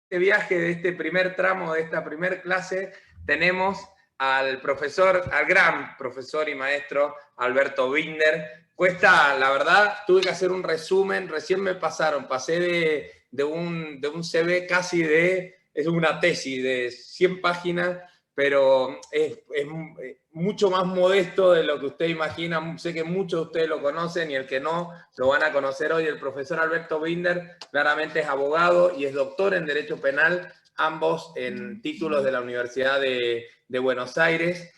este viaje, de este primer tramo, de esta primer clase, tenemos al gran profesor y maestro Alberto Binder. Cuesta, la verdad, tuve que hacer un resumen, recién me pasé de un CV casi es una tesis de 100 páginas, pero es mucho más modesto de lo que usted imagina. Sé que muchos de ustedes lo conocen y el que no, lo van a conocer hoy. El profesor Alberto Binder claramente es abogado y es doctor en Derecho Penal, ambos en títulos de la Universidad de Buenos Aires.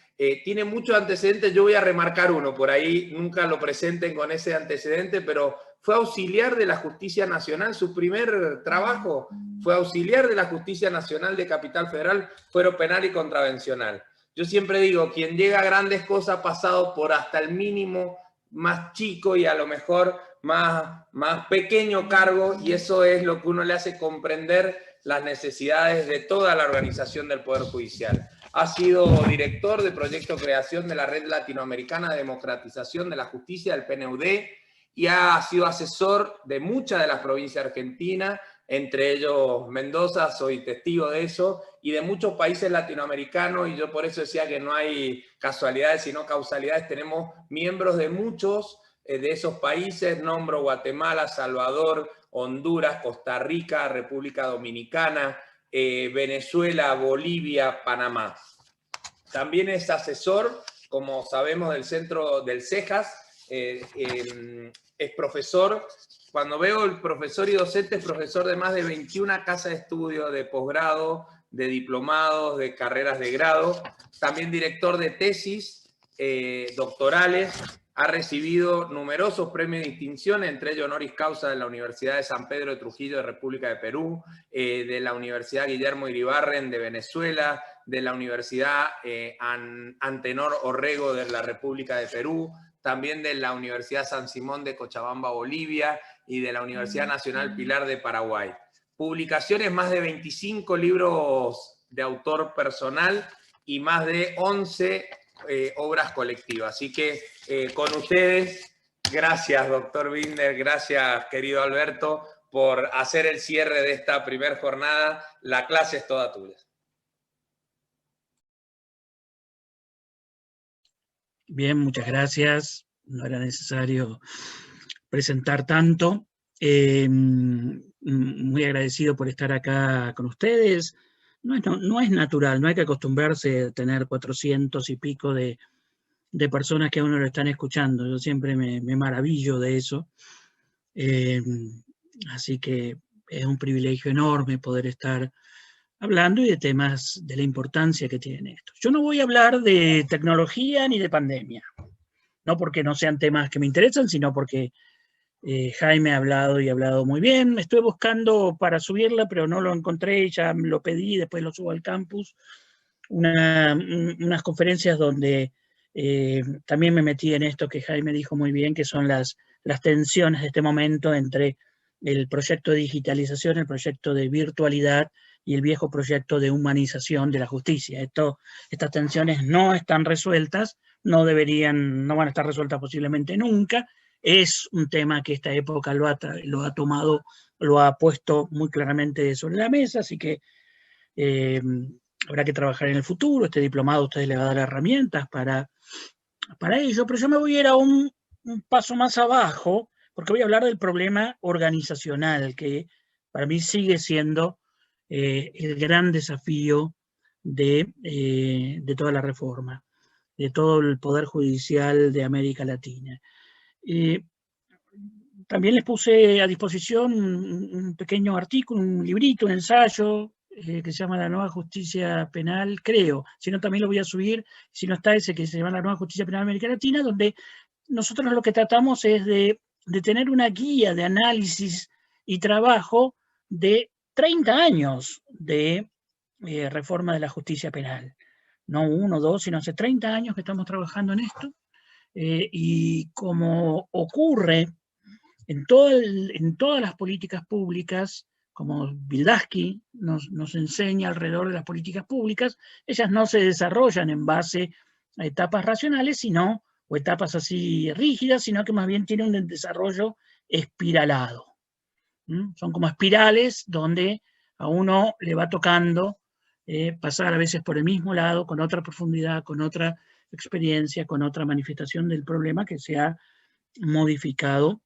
Tiene muchos antecedentes, yo voy a remarcar uno, por ahí nunca lo presenten con ese antecedente, pero fue auxiliar de la Justicia Nacional, su primer trabajo fue auxiliar de la Justicia Nacional de Capital Federal, fuero penal y contravencional. Yo siempre digo, quien llega a grandes cosas ha pasado por hasta el mínimo más chico y a lo mejor más pequeño cargo, y eso es lo que uno le hace comprender las necesidades de toda la organización del Poder Judicial. Ha sido director de proyecto de creación de la Red Latinoamericana de Democratización de la Justicia, del PNUD, y ha sido asesor de muchas de las provincias argentinas, entre ellos Mendoza, soy testigo de eso, y de muchos países latinoamericanos, y yo por eso decía que no hay casualidades sino causalidades. Tenemos miembros de muchos de esos países, nombro Guatemala, Salvador, Honduras, Costa Rica, República Dominicana, Venezuela, Bolivia, Panamá. También es asesor, como sabemos, del centro del CEJAS, es profesor. Cuando veo el profesor y docente, es profesor de más de 21 casas de estudio, de posgrado, de diplomados, de carreras de grado. También director de tesis doctorales. Ha recibido numerosos premios de distinción, entre ellos honoris causa de la Universidad de San Pedro de Trujillo de República de Perú, de la Universidad Guillermo Iribarren de Venezuela, de la Universidad Antenor Orrego de la República de Perú, también de la Universidad San Simón de Cochabamba, Bolivia, y de la Universidad Nacional Pilar de Paraguay. Publicaciones, más de 25 libros de autor personal y más de 11 obras colectivas. Así que con ustedes, gracias, doctor Binder, gracias, querido Alberto, por hacer el cierre de esta primera jornada. La clase es toda tuya. Bien, muchas gracias. No era necesario presentar tanto. Muy agradecido por estar acá con ustedes. No es natural, no hay que acostumbrarse a tener 400 y pico de personas que a uno lo están escuchando. Yo siempre me maravillo de eso. Así que es un privilegio enorme poder estar hablando y de temas de la importancia que tiene esto. Yo no voy a hablar de tecnología ni de pandemia, no porque no sean temas que me interesan, sino porque Jaime ha hablado y ha hablado muy bien. Estuve buscando para subirla, pero no lo encontré, ya lo pedí, después lo subo al campus. Unas conferencias donde también me metí en esto que Jaime dijo muy bien, que son las tensiones de este momento entre el proyecto de digitalización, el proyecto de virtualidad y el viejo proyecto de humanización de la justicia. Estas tensiones no están resueltas, no van a estar resueltas posiblemente nunca. Es un tema que esta época lo ha tomado, lo ha puesto muy claramente sobre la mesa, así que habrá que trabajar en el futuro. Este diplomado a ustedes les va a dar herramientas para ello, pero yo me voy a ir a un paso más abajo, porque voy a hablar del problema organizacional, que para mí sigue siendo el gran desafío de toda la reforma, de todo el Poder Judicial de América Latina. También les puse a disposición un pequeño artículo, un librito, un ensayo, que se llama La Nueva Justicia Penal, creo. Si no, también lo voy a subir, si no está ese que se llama La Nueva Justicia Penal de América Latina, donde nosotros lo que tratamos es de tener una guía de análisis y trabajo de 30 años de reforma de la justicia penal. No 1, 2, sino hace 30 años que estamos trabajando en esto. Y como ocurre en todas las políticas públicas, como Wildavsky nos enseña alrededor de las políticas públicas, ellas no se desarrollan en base a etapas racionales, o etapas así rígidas, sino que más bien tienen un desarrollo espiralado. Son como espirales donde A uno le va tocando pasar a veces por el mismo lado, con otra profundidad, con otra experiencia, con otra manifestación del problema que se ha modificado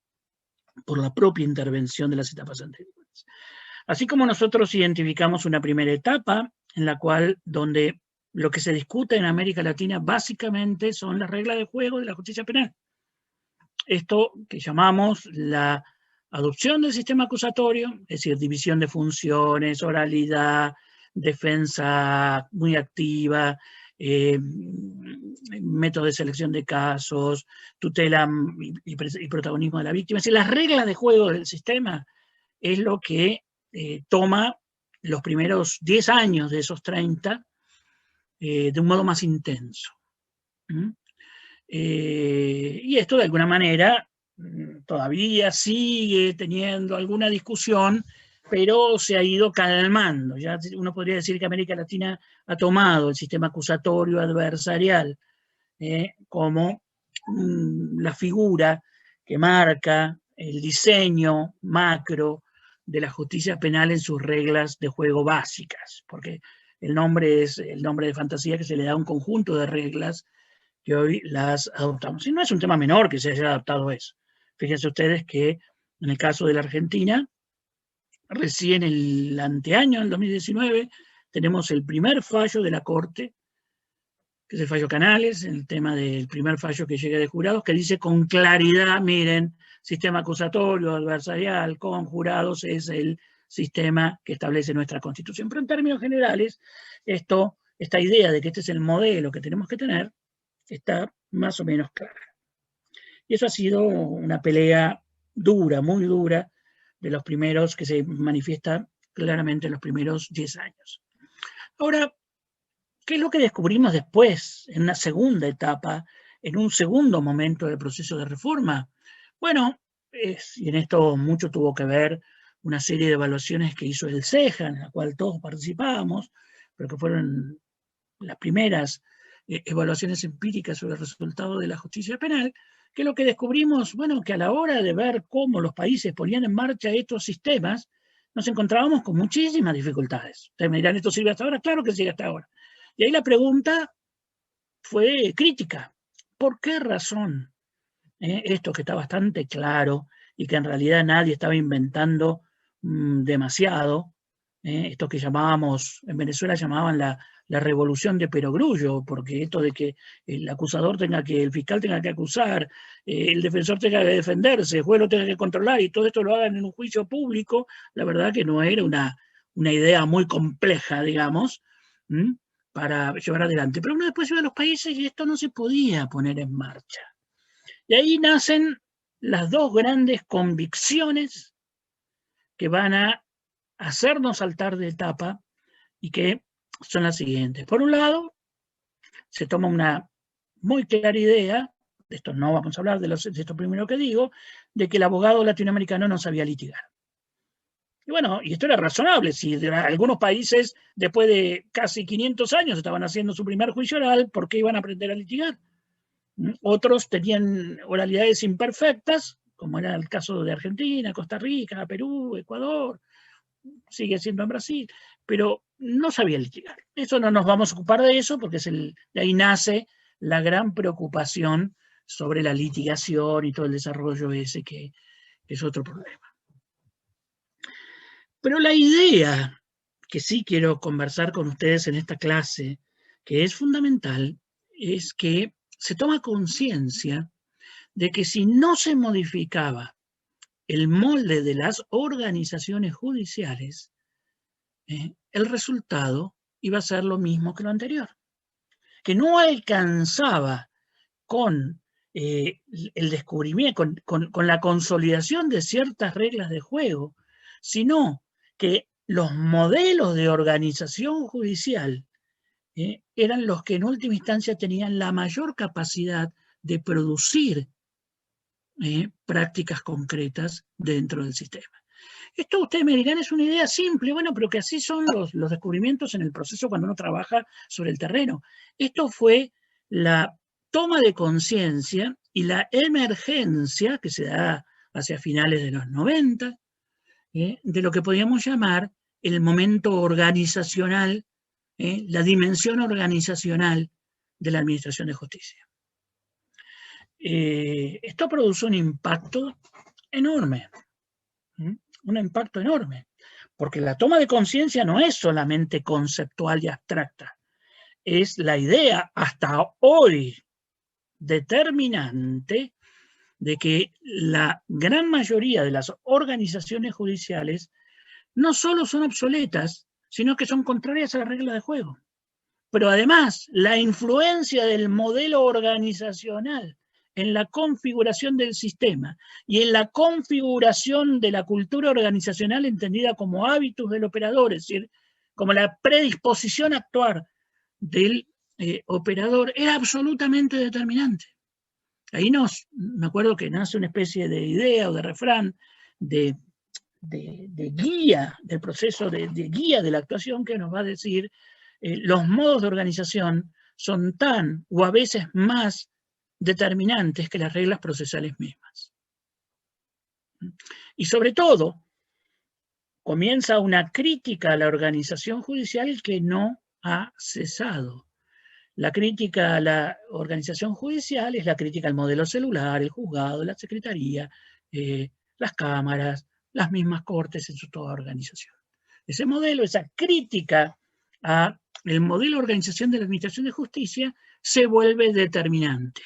por la propia intervención de las etapas anteriores. Así como nosotros identificamos una primera etapa en la cual, donde lo que se discute en América Latina básicamente son las reglas de juego de la justicia penal. Esto que llamamos la adopción del sistema acusatorio, es decir, división de funciones, oralidad, defensa muy activa, método de selección de casos, tutela y protagonismo de la víctima. Es decir, las reglas de juego del sistema es lo que toma los primeros 10 años de esos 30 de un modo más intenso. Y esto de alguna manera todavía sigue teniendo alguna discusión, pero se ha ido calmando. Ya uno podría decir que América Latina ha tomado el sistema acusatorio adversarial como la figura que marca el diseño macro de la justicia penal en sus reglas de juego básicas, porque el nombre es el nombre de fantasía que se le da a un conjunto de reglas que hoy las adoptamos. Y no es un tema menor que se haya adaptado eso. Fíjense ustedes que en el caso de la Argentina, recién el anteaño, en el 2019, tenemos el primer fallo de la Corte, que es el fallo Canales, el tema del primer fallo que llega de jurados, que dice con claridad, miren, sistema acusatorio, adversarial, con jurados es el sistema que establece nuestra Constitución. Pero en términos generales, esta idea de que este es el modelo que tenemos que tener, está más o menos clara. Y eso ha sido una pelea dura, muy dura, de los primeros, que se manifiesta claramente en los primeros 10 años. Ahora, ¿qué es lo que descubrimos después, en una segunda etapa, en un segundo momento del proceso de reforma? Bueno, y en esto mucho tuvo que ver una serie de evaluaciones que hizo el CEJA, en la cual todos participábamos, pero que fueron las primeras evaluaciones empíricas sobre el resultado de la justicia penal, que lo que descubrimos, bueno, que a la hora de ver cómo los países ponían en marcha estos sistemas, nos encontrábamos con muchísimas dificultades. Ustedes me dirán, ¿esto sirve hasta ahora? Claro que sirve hasta ahora. Y ahí la pregunta fue crítica. ¿Por qué razón esto que está bastante claro y que en realidad nadie estaba inventando demasiado, esto que llamábamos, en Venezuela llamaban la revolución de Perogrullo, porque esto de que el acusador el fiscal tenga que acusar, el defensor tenga que defenderse, el juez lo tenga que controlar y todo esto lo hagan en un juicio público, la verdad que no era una idea muy compleja, digamos, para llevar adelante. Pero uno después iba a los países y esto no se podía poner en marcha. Y ahí nacen las dos grandes convicciones que van a hacernos saltar de etapa y que son las siguientes. Por un lado, se toma una muy clara idea, de esto no vamos a hablar de esto primero que digo, de que el abogado latinoamericano no sabía litigar. Y bueno, y esto era razonable, si algunos países después de casi 500 años estaban haciendo su primer juicio oral, ¿por qué iban a aprender a litigar? Otros tenían oralidades imperfectas, como era el caso de Argentina, Costa Rica, Perú, Ecuador, sigue siendo en Brasil, pero no sabía litigar. Eso no nos vamos a ocupar de eso, porque de ahí nace la gran preocupación sobre la litigación y todo el desarrollo ese que es otro problema. Pero la idea que sí quiero conversar con ustedes en esta clase, que es fundamental, es que se toma conciencia de que si no se modificaba el molde de las organizaciones judiciales, el resultado iba a ser lo mismo que lo anterior, que no alcanzaba con el descubrimiento, con la consolidación de ciertas reglas de juego, sino que los modelos de organización judicial eran los que en última instancia tenían la mayor capacidad de producir prácticas concretas dentro del sistema. Esto ustedes me dirán es una idea simple, bueno, pero que así son los descubrimientos en el proceso cuando uno trabaja sobre el terreno. Esto fue la toma de conciencia y la emergencia que se da hacia finales de los 90, de lo que podríamos llamar el momento organizacional, la dimensión organizacional de la Administración de Justicia. Esto produce un impacto enorme, porque la toma de conciencia no es solamente conceptual y abstracta, es la idea hasta hoy determinante de que la gran mayoría de las organizaciones judiciales no solo son obsoletas, sino que son contrarias a las reglas de juego. Pero además, la influencia del modelo organizacional en la configuración del sistema y en la configuración de la cultura organizacional entendida como hábitos del operador, es decir, como la predisposición a actuar del operador, era absolutamente determinante. Ahí me acuerdo que nace una especie de idea o de refrán, de guía del proceso, de guía de la actuación, que nos va a decir los modos de organización son tan o a veces más determinantes que las reglas procesales mismas. Y sobre todo, comienza una crítica a la organización judicial que no ha cesado. La crítica a la organización judicial es la crítica al modelo celular, el juzgado, la secretaría, las cámaras, las mismas cortes en su toda organización. Ese modelo, esa crítica al modelo de organización de la Administración de Justicia se vuelve determinante.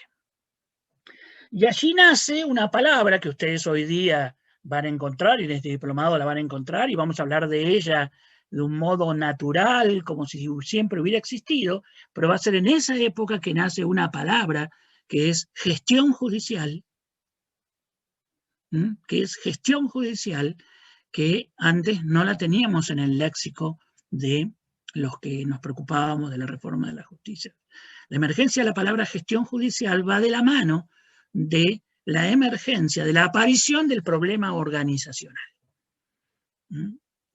Y allí nace una palabra que ustedes hoy día van a encontrar, y en este diplomado la van a encontrar, y vamos a hablar de ella de un modo natural, como si siempre hubiera existido, pero va a ser en esa época que nace una palabra que es gestión judicial, que antes no la teníamos en el léxico de los que nos preocupábamos de la reforma de la justicia. La emergencia de la palabra gestión judicial va de la mano de la emergencia, de la aparición del problema organizacional.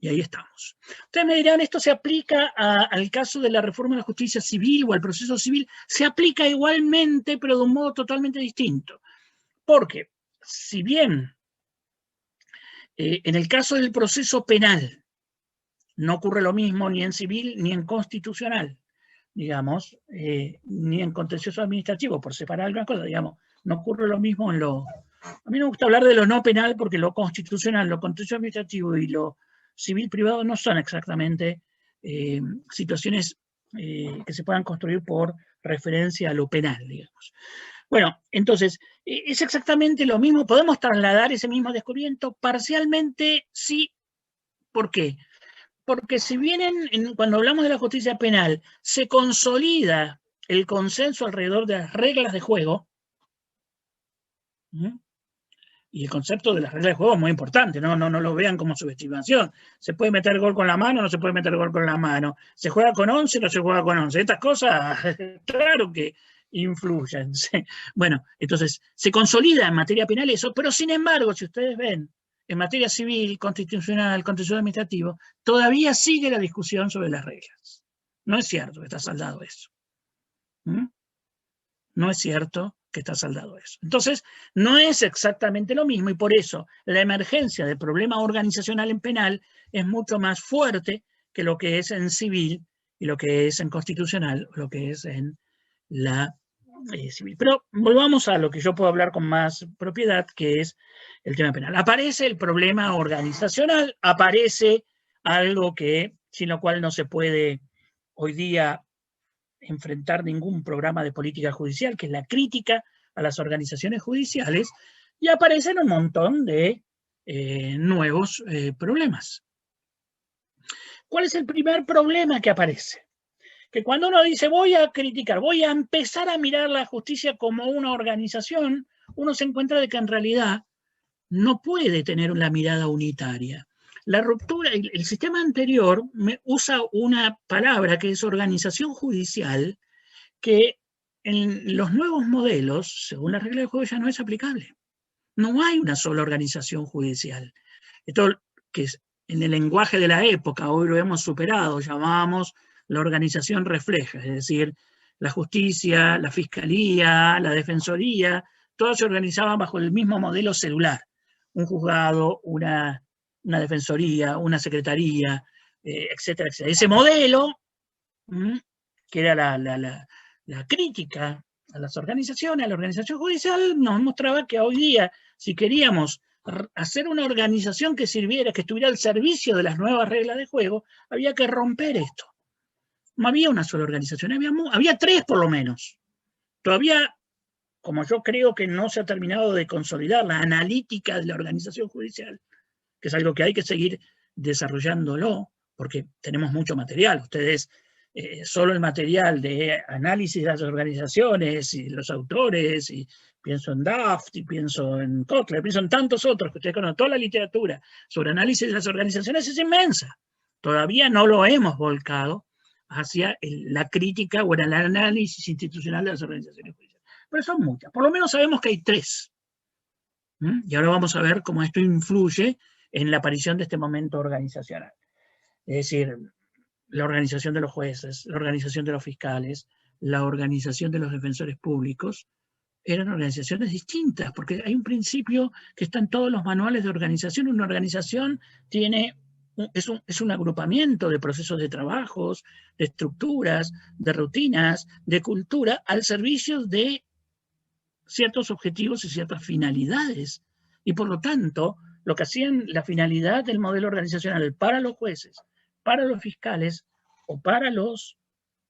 Y ahí estamos. Ustedes me dirán, ¿esto se aplica al caso de la reforma de la justicia civil o al proceso civil? Se aplica igualmente, pero de un modo totalmente distinto. Porque, si bien en el caso del proceso penal no ocurre lo mismo ni en civil ni en constitucional, digamos, ni en contencioso administrativo, por separar algunas cosas, digamos, no ocurre lo mismo en lo... A mí me gusta hablar de lo no penal porque lo constitucional, lo contencioso administrativo y lo civil privado no son exactamente situaciones que se puedan construir por referencia a lo penal, digamos. Bueno, entonces, es exactamente lo mismo. ¿Podemos trasladar ese mismo descubrimiento? Parcialmente sí. ¿Por qué? Porque si bien cuando hablamos de la justicia penal se consolida el consenso alrededor de las reglas de juego, y el concepto de las reglas de juego es muy importante, no lo vean como subestimación. Se puede meter gol con la mano, no se puede meter gol con la mano. Se juega con 11, no se juega con 11. Estas cosas, claro que influyen. Bueno, entonces, se consolida en materia penal eso, pero sin embargo, si ustedes ven, en materia civil, constitucional, contencioso administrativo, todavía sigue la discusión sobre las reglas. No es cierto que está saldado eso. No es cierto que está saldado eso. Entonces, no es exactamente lo mismo y por eso la emergencia del problema organizacional en penal es mucho más fuerte que lo que es en civil y lo que es en constitucional, lo que es en la civil. Pero volvamos a lo que yo puedo hablar con más propiedad, que es el tema penal. Aparece el problema organizacional, aparece algo que, sin lo cual no se puede hoy día enfrentar ningún programa de política judicial, que es la crítica a las organizaciones judiciales, y aparecen un montón de nuevos problemas. ¿Cuál es el primer problema que aparece? Que cuando uno dice voy a criticar, voy a empezar a mirar la justicia como una organización, uno se encuentra de que en realidad no puede tener una mirada unitaria. La ruptura, el sistema anterior usa una palabra que es organización judicial, que en los nuevos modelos, según la regla del juego, ya no es aplicable. No hay una sola organización judicial. Esto que es en el lenguaje de la época, hoy lo hemos superado, llamábamos la organización refleja, es decir, la justicia, la fiscalía, la defensoría, todos se organizaban bajo el mismo modelo celular. Un juzgado, una defensoría, una secretaría, etcétera, etcétera. Ese modelo, que era la crítica a las organizaciones, a la organización judicial, nos mostraba que hoy día, si queríamos hacer una organización que sirviera, que estuviera al servicio de las nuevas reglas de juego, había que romper esto. No había una sola organización, había tres por lo menos. Todavía, como yo creo que no se ha terminado de consolidar la analítica de la organización judicial, que es algo que hay que seguir desarrollándolo, porque tenemos mucho material. Ustedes, solo el material de análisis de las organizaciones y los autores, y pienso en Daft, y pienso en Kotler, pienso en tantos otros que ustedes conocen, toda la literatura sobre análisis de las organizaciones es inmensa. Todavía no lo hemos volcado hacia la crítica o el análisis institucional de las organizaciones judiciales. Pero son muchas. Por lo menos sabemos que hay tres. Y ahora vamos a ver cómo esto influye en la aparición de este momento organizacional. Es decir, la organización de los jueces, la organización de los fiscales, la organización de los defensores públicos, eran organizaciones distintas, porque hay un principio que está en todos los manuales de organización. Una organización es un agrupamiento de procesos de trabajos, de estructuras, de rutinas, de cultura, al servicio de ciertos objetivos y ciertas finalidades. Y por lo tanto, lo que hacían la finalidad del modelo organizacional para los jueces, para los fiscales o para los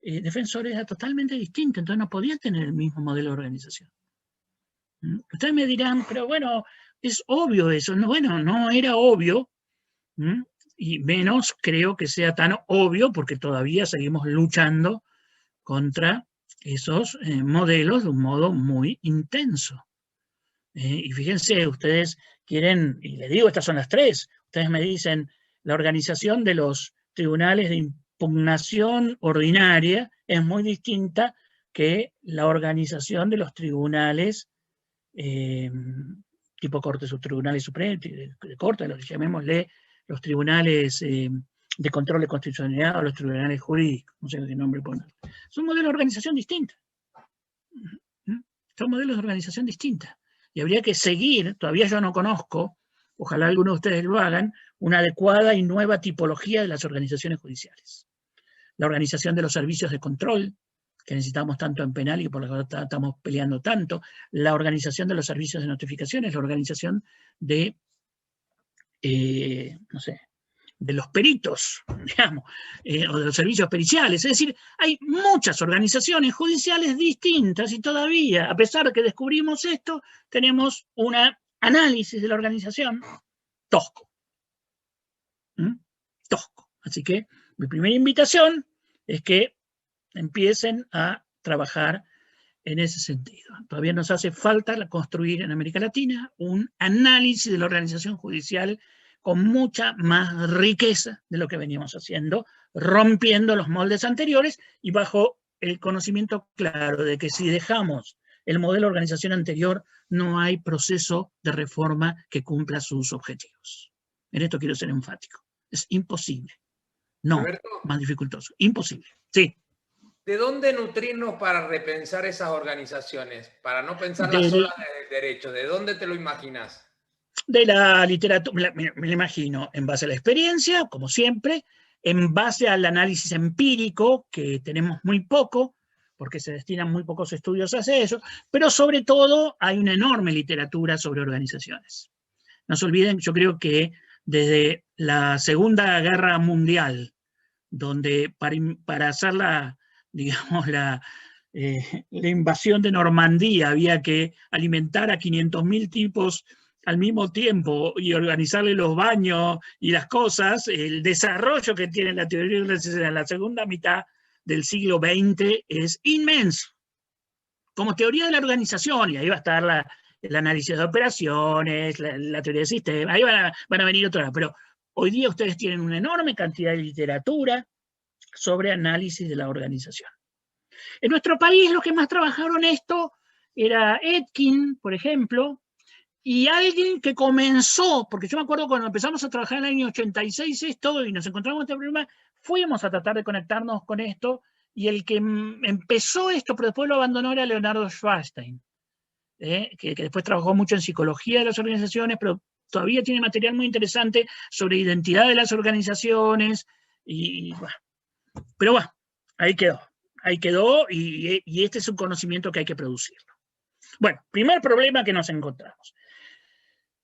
defensores era totalmente distinto. Entonces no podían tener el mismo modelo de organización. Ustedes me dirán, pero bueno, es obvio eso. No, bueno, no era obvio, y menos creo que sea tan obvio porque todavía seguimos luchando contra esos modelos de un modo muy intenso. Y fíjense, ustedes quieren, y les digo, estas son las tres, ustedes me dicen, la organización de los tribunales de impugnación ordinaria es muy distinta que la organización de los tribunales tipo Corte, Tribunales Supremos, de Corte, llamémosle los tribunales de control de constitucionalidad o los tribunales jurídicos, no sé qué nombre poner. Son modelos de organización distintos. Son modelos de organización distintos. Y habría que seguir, todavía yo no conozco, ojalá algunos de ustedes lo hagan, una adecuada y nueva tipología de las organizaciones judiciales. La organización de los servicios de control, que necesitamos tanto en penal y por lo que estamos peleando tanto, la organización de los servicios de notificaciones, la organización de, no sé, de los peritos, digamos, o de los servicios periciales. Es decir, hay muchas organizaciones judiciales distintas y todavía, a pesar de que descubrimos esto, tenemos un análisis de la organización tosco. Tosco. Así que mi primera invitación es que empiecen a trabajar en ese sentido. Todavía nos hace falta construir en América Latina un análisis de la organización judicial con mucha más riqueza de lo que veníamos haciendo, rompiendo los moldes anteriores y bajo el conocimiento claro de que si dejamos el modelo de organización anterior, no hay proceso de reforma que cumpla sus objetivos. En esto quiero ser enfático. Es imposible. No, Alberto, más dificultoso. Imposible. Sí. ¿De dónde nutrirnos para repensar esas organizaciones? Para no pensarlas solas de derecho. ¿De dónde te lo imaginas? De la literatura, me lo imagino, en base a la experiencia, como siempre, en base al análisis empírico, que tenemos muy poco, porque se destinan muy pocos estudios a eso, pero sobre todo hay una enorme literatura sobre organizaciones. No se olviden, yo creo que desde la Segunda Guerra Mundial, donde para hacer digamos, la invasión de Normandía había que alimentar a 500.000 tipos al mismo tiempo y organizarle los baños y las cosas, el desarrollo que tiene la teoría organizacional en la segunda mitad del siglo XX es inmenso. Como teoría de la organización, y ahí va a estar el análisis de operaciones, la teoría de sistemas, ahí van a venir otras, pero hoy día ustedes tienen una enorme cantidad de literatura sobre análisis de la organización. En nuestro país los que más trabajaron esto era Etkin, por ejemplo, y alguien que comenzó, porque yo me acuerdo cuando empezamos a trabajar en el año 86 esto y nos encontramos este problema, fuimos a tratar de conectarnos con esto, y el que empezó esto, pero después lo abandonó, era Leonardo Schwarstein, que después trabajó mucho en psicología de las organizaciones, pero todavía tiene material muy interesante sobre identidad de las organizaciones, Bueno. Pero bueno, ahí quedó y este es un conocimiento que hay que producirlo. Bueno, primer problema que nos encontramos.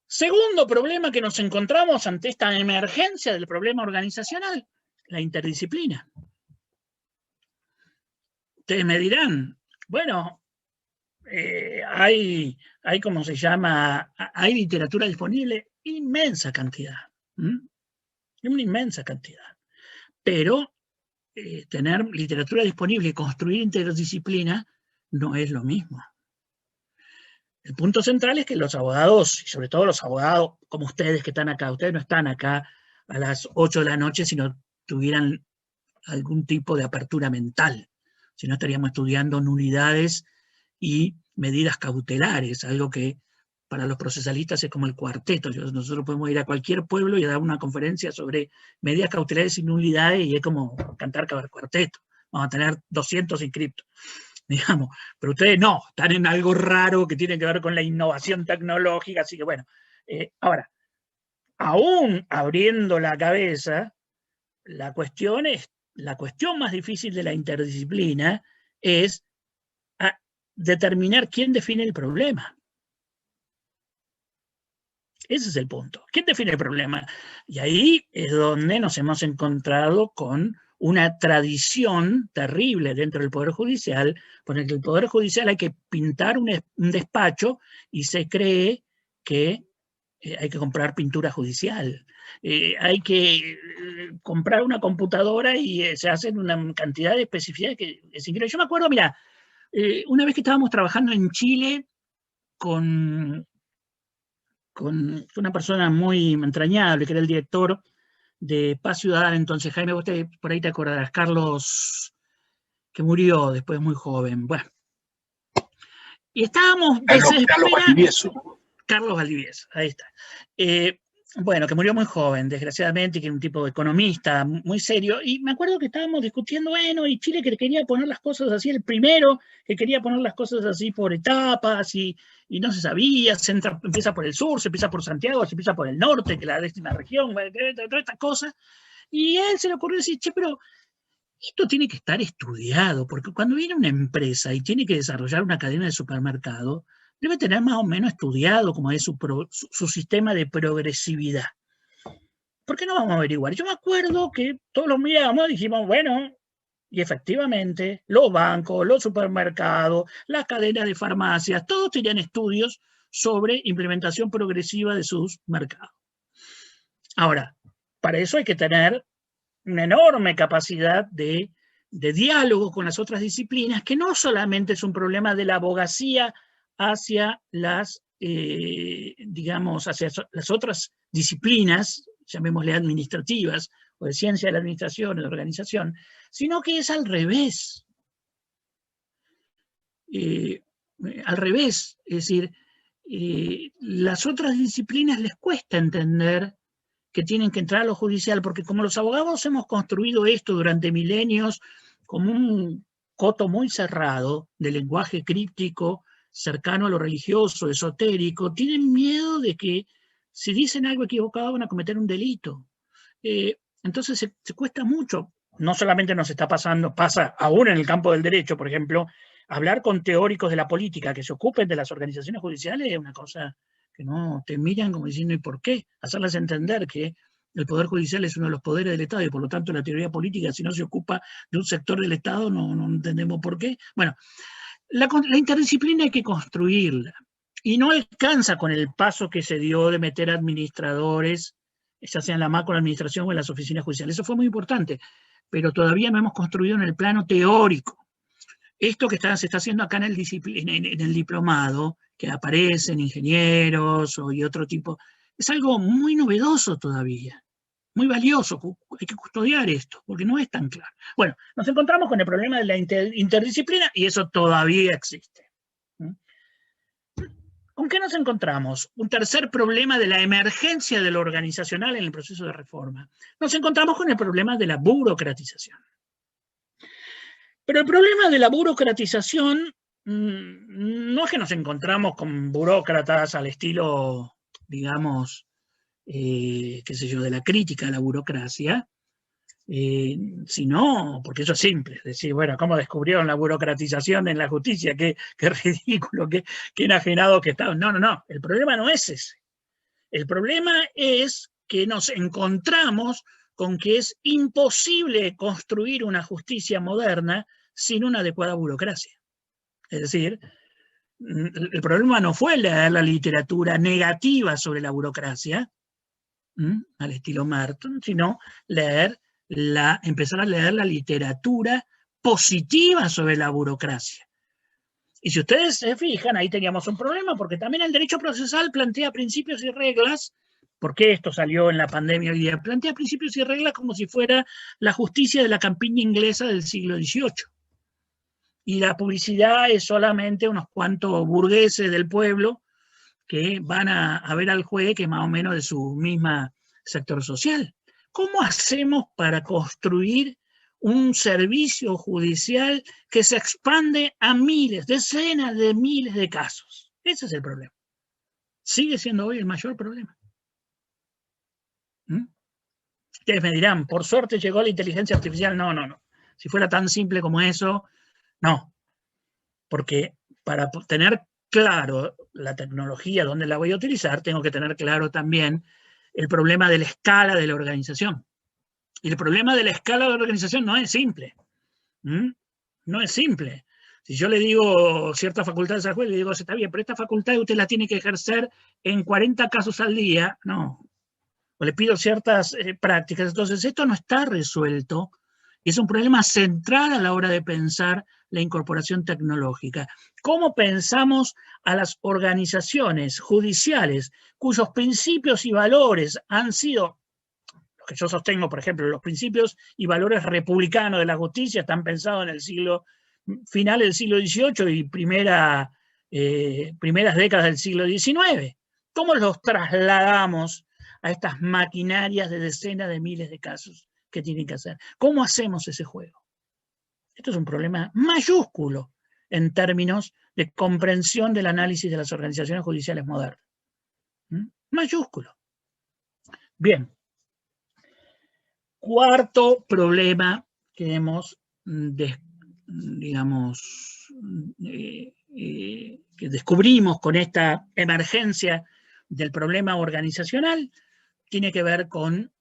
Segundo problema que nos encontramos ante esta emergencia del problema organizacional, la interdisciplina. Ustedes me dirán, bueno, hay, ¿cómo se llama? Hay literatura disponible, inmensa cantidad. Una inmensa cantidad. Pero tener literatura disponible y construir interdisciplina no es lo mismo. El punto central es que los abogados, y sobre todo los abogados como ustedes que están acá, ustedes no están acá a las 8 de la noche si no tuvieran algún tipo de apertura mental, si no estaríamos estudiando nulidades y medidas cautelares, algo que para los procesalistas es como el cuarteto. Nosotros podemos ir a cualquier pueblo y dar una conferencia sobre medidas cautelares y nulidades y es como cantar cuarteto. Vamos a tener 200 inscriptos, digamos. Pero ustedes no, están en algo raro que tiene que ver con la innovación tecnológica, así que bueno. Ahora, aún abriendo la cabeza, la cuestión más difícil de la interdisciplina es determinar quién define el problema. Ese es el punto. ¿Quién define el problema? Y ahí es donde nos hemos encontrado con una tradición terrible dentro del Poder Judicial, por el que el Poder Judicial hay que pintar un despacho y se cree que hay que comprar pintura judicial. Hay que comprar una computadora y se hacen una cantidad de especificidades que es increíble. Yo me acuerdo, mira, una vez que estábamos trabajando en Chile con una persona muy entrañable, que era el director de Paz Ciudadana, entonces, Jaime, vos por ahí te acordarás, Carlos, que murió después muy joven. Bueno, y estábamos desesperados. Carlos Valdivieso, ahí está. Bueno, que murió muy joven, desgraciadamente, que era un tipo de economista muy serio, y me acuerdo que estábamos discutiendo, bueno, y Chile que quería poner las cosas así, el primero que quería poner las cosas así por etapas, y no se sabía, empieza por el sur, se empieza por Santiago, se empieza por el norte, que es la décima región, todas estas cosas, y a él se le ocurrió decir, che, pero esto tiene que estar estudiado, porque cuando viene una empresa y tiene que desarrollar una cadena de supermercado, debe tener más o menos estudiado cómo es su sistema de progresividad. ¿Por qué no vamos a averiguar? Yo me acuerdo que todos los miramos y dijimos, bueno, y efectivamente, los bancos, los supermercados, las cadenas de farmacias, todos tenían estudios sobre implementación progresiva de sus mercados. Ahora, para eso hay que tener una enorme capacidad de diálogo con las otras disciplinas, que no solamente es un problema de la abogacía hacia las, digamos, hacia las otras disciplinas, llamémosle administrativas, o de ciencia de la administración o de organización, sino que es al revés. Al revés, es decir, las otras disciplinas les cuesta entender que tienen que entrar a lo judicial, porque como los abogados hemos construido esto durante milenios como un coto muy cerrado de lenguaje críptico, cercano a lo religioso, esotérico, tienen miedo de que si dicen algo equivocado van a cometer un delito. Entonces se cuesta mucho. No solamente nos está pasando, pasa aún en el campo del derecho, por ejemplo, hablar con teóricos de la política que se ocupen de las organizaciones judiciales es una cosa que no te miran como diciendo ¿y por qué? Hacerles entender que el Poder Judicial es uno de los poderes del Estado y por lo tanto la teoría política, si no se ocupa de un sector del Estado, no entendemos por qué. Bueno, la interdisciplina hay que construirla y no alcanza con el paso que se dio de meter administradores, ya sea en la macroadministración o en las oficinas judiciales. Eso fue muy importante, pero todavía no hemos construido en el plano teórico. Esto que se está haciendo acá en el diplomado, que aparecen ingenieros y otro tipo, es algo muy novedoso todavía, muy valioso. Hay que custodiar esto, porque no es tan claro. Bueno, nos encontramos con el problema de la interdisciplina y eso todavía existe. ¿Con qué nos encontramos? Un tercer problema de la emergencia de lo organizacional en el proceso de reforma. Nos encontramos con el problema de la burocratización. Pero el problema de la burocratización no es que nos encontramos con burócratas al estilo, digamos, qué sé yo, de la crítica a la burocracia, Si no, porque eso es simple, es decir, bueno, ¿cómo descubrieron la burocratización en la justicia? Qué ridículo, qué enajenado que estaban. No, no, no, el problema no es ese. El problema es que nos encontramos con que es imposible construir una justicia moderna sin una adecuada burocracia. Es decir, el problema no fue leer la literatura negativa sobre la burocracia, al estilo Merton, sino empezar a leer la literatura positiva sobre la burocracia. Y si ustedes se fijan, ahí teníamos un problema, porque también el derecho procesal plantea principios y reglas, porque esto salió en la pandemia hoy día, plantea principios y reglas como si fuera la justicia de la campiña inglesa del siglo XVIII. Y la publicidad es solamente unos cuantos burgueses del pueblo que van a ver al juez, que es más o menos de su misma sector social. ¿Cómo hacemos para construir un servicio judicial que se expande a miles, decenas de miles de casos? Ese es el problema. Sigue siendo hoy el mayor problema. Ustedes me dirán, por suerte llegó la inteligencia artificial. No, no, no. Si fuera tan simple como eso, no. Porque para tener claro la tecnología, dónde la voy a utilizar, tengo que tener claro también el problema de la escala de la organización. Y el problema de la escala de la organización no es simple. No es simple. Si yo le digo ciertas facultades al juez, le digo, está bien, pero esta facultad usted la tiene que ejercer en 40 casos al día, no. O le pido ciertas prácticas. Entonces, esto no está resuelto. Y es un problema central a la hora de pensar la incorporación tecnológica. ¿Cómo pensamos a las organizaciones judiciales cuyos principios y valores han sido, los que yo sostengo, por ejemplo, los principios y valores republicanos de la justicia están pensados en el final del siglo XVIII y primeras décadas del siglo XIX? ¿Cómo los trasladamos a estas maquinarias de decenas de miles de casos que tienen que hacer? ¿Cómo hacemos ese juego? Esto es un problema mayúsculo en términos de comprensión del análisis de las organizaciones judiciales modernas. Mayúsculo. Bien. Cuarto problema que hemos, que descubrimos con esta emergencia del problema organizacional, tiene que ver con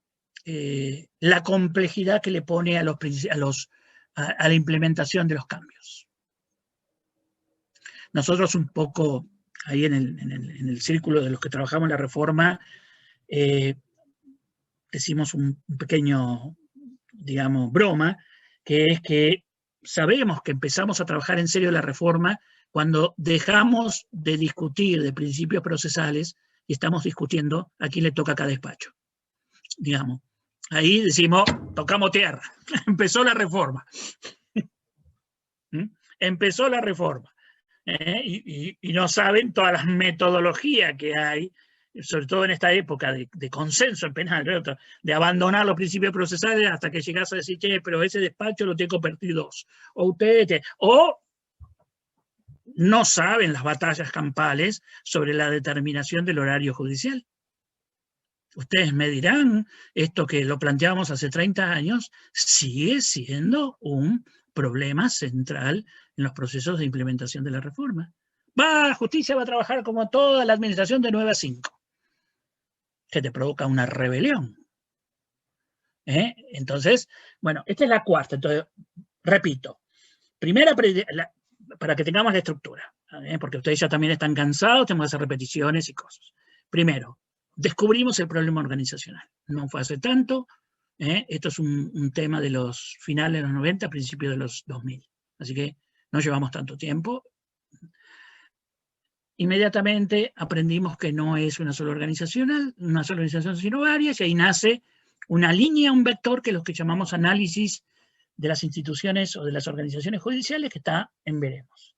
la complejidad que le pone a la implementación de los cambios. Nosotros un poco, ahí en el círculo de los que trabajamos en la reforma, decimos un pequeño, broma, que es que sabemos que empezamos a trabajar en serio la reforma cuando dejamos de discutir de principios procesales y estamos discutiendo a quién le toca cada despacho. Ahí decimos, tocamos tierra, empezó la reforma. Empezó la reforma. Y no saben todas las metodologías que hay, sobre todo en esta época de consenso en penal, de abandonar los principios procesales hasta que llegas a decir, che, pero ese despacho lo tengo que convertir dos. O no saben las batallas campales sobre la determinación del horario judicial. Ustedes me dirán, esto que lo planteábamos hace 30 años, sigue siendo un problema central en los procesos de implementación de la reforma. La justicia va a trabajar como toda la administración de 9 a 5. Que te provoca una rebelión. Entonces, bueno, esta es la cuarta. Entonces, repito, primera, para que tengamos la estructura, porque ustedes ya también están cansados, tenemos que hacer repeticiones y cosas. Primero, descubrimos el problema organizacional. No fue hace tanto. Esto es un tema de los finales de los 90, principios de los 2000. Así que no llevamos tanto tiempo. Inmediatamente aprendimos que no es una sola organización, sino varias, y ahí nace una línea, un vector, que es lo que llamamos análisis de las instituciones o de las organizaciones judiciales, que está en veremos.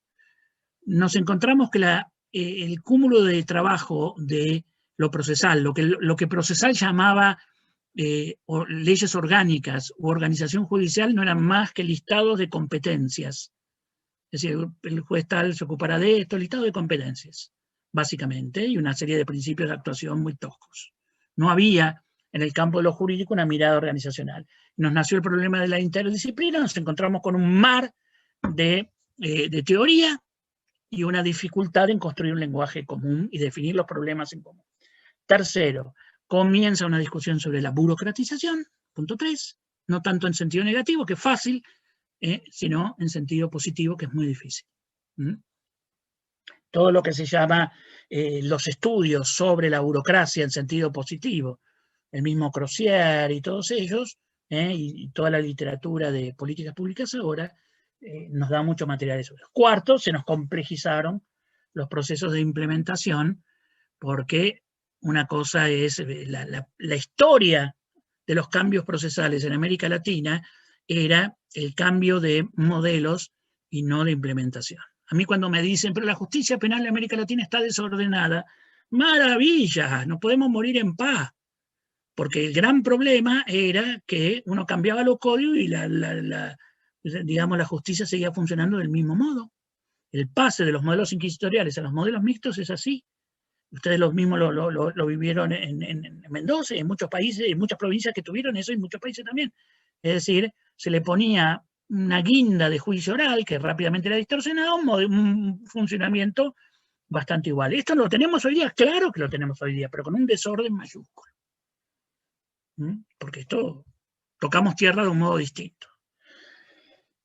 Nos encontramos que el cúmulo de trabajo de lo procesal, lo que procesal llamaba leyes orgánicas u organización judicial, no eran más que listados de competencias. Es decir, el juez tal se ocupará de esto, listado de competencias, básicamente, y una serie de principios de actuación muy toscos. No había en el campo de lo jurídico una mirada organizacional. Nos nació el problema de la interdisciplina, nos encontramos con un mar de teoría y una dificultad en construir un lenguaje común y definir los problemas en común. Tercero, comienza una discusión sobre la burocratización, punto 3, no tanto en sentido negativo, que es fácil, sino en sentido positivo, que es muy difícil. Todo lo que se llama los estudios sobre la burocracia en sentido positivo, el mismo Crozier y todos ellos, y toda la literatura de políticas públicas ahora, nos da mucho material sobre eso. Cuarto, se nos complejizaron los procesos de implementación, porque una cosa es la historia de los cambios procesales en América Latina, era el cambio de modelos y no de implementación. A mí cuando me dicen, pero la justicia penal de América Latina está desordenada, maravilla, no podemos morir en paz. Porque el gran problema era que uno cambiaba los códigos y digamos, la justicia seguía funcionando del mismo modo. El pase de los modelos inquisitoriales a los modelos mixtos es así. Ustedes los mismos lo vivieron en Mendoza y en muchos países, en muchas provincias que tuvieron eso y en muchos países también. Es decir, se le ponía una guinda de juicio oral que rápidamente era distorsionado, un funcionamiento bastante igual. ¿Esto lo tenemos hoy día? Claro que lo tenemos hoy día, pero con un desorden mayúsculo. Porque esto tocamos tierra de un modo distinto.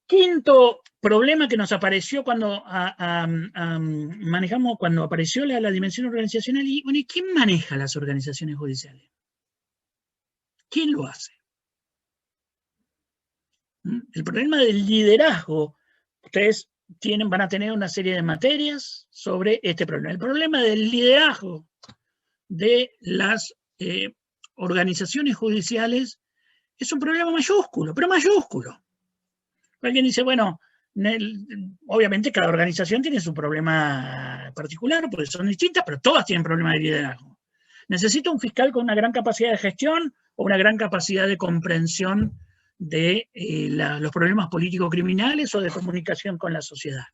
Quinto problema que nos apareció cuando manejamos, cuando apareció la dimensión organizacional, y bueno, ¿quién maneja las organizaciones judiciales? ¿Quién lo hace? El problema del liderazgo, ustedes van a tener una serie de materias sobre este problema. El problema del liderazgo de las organizaciones judiciales es un problema mayúsculo, pero mayúsculo. Alguien dice, bueno, obviamente cada organización tiene su problema particular, porque son distintas, pero todas tienen problemas de liderazgo. ¿Necesito un fiscal con una gran capacidad de gestión o una gran capacidad de comprensión de los problemas político-criminales o de comunicación con la sociedad?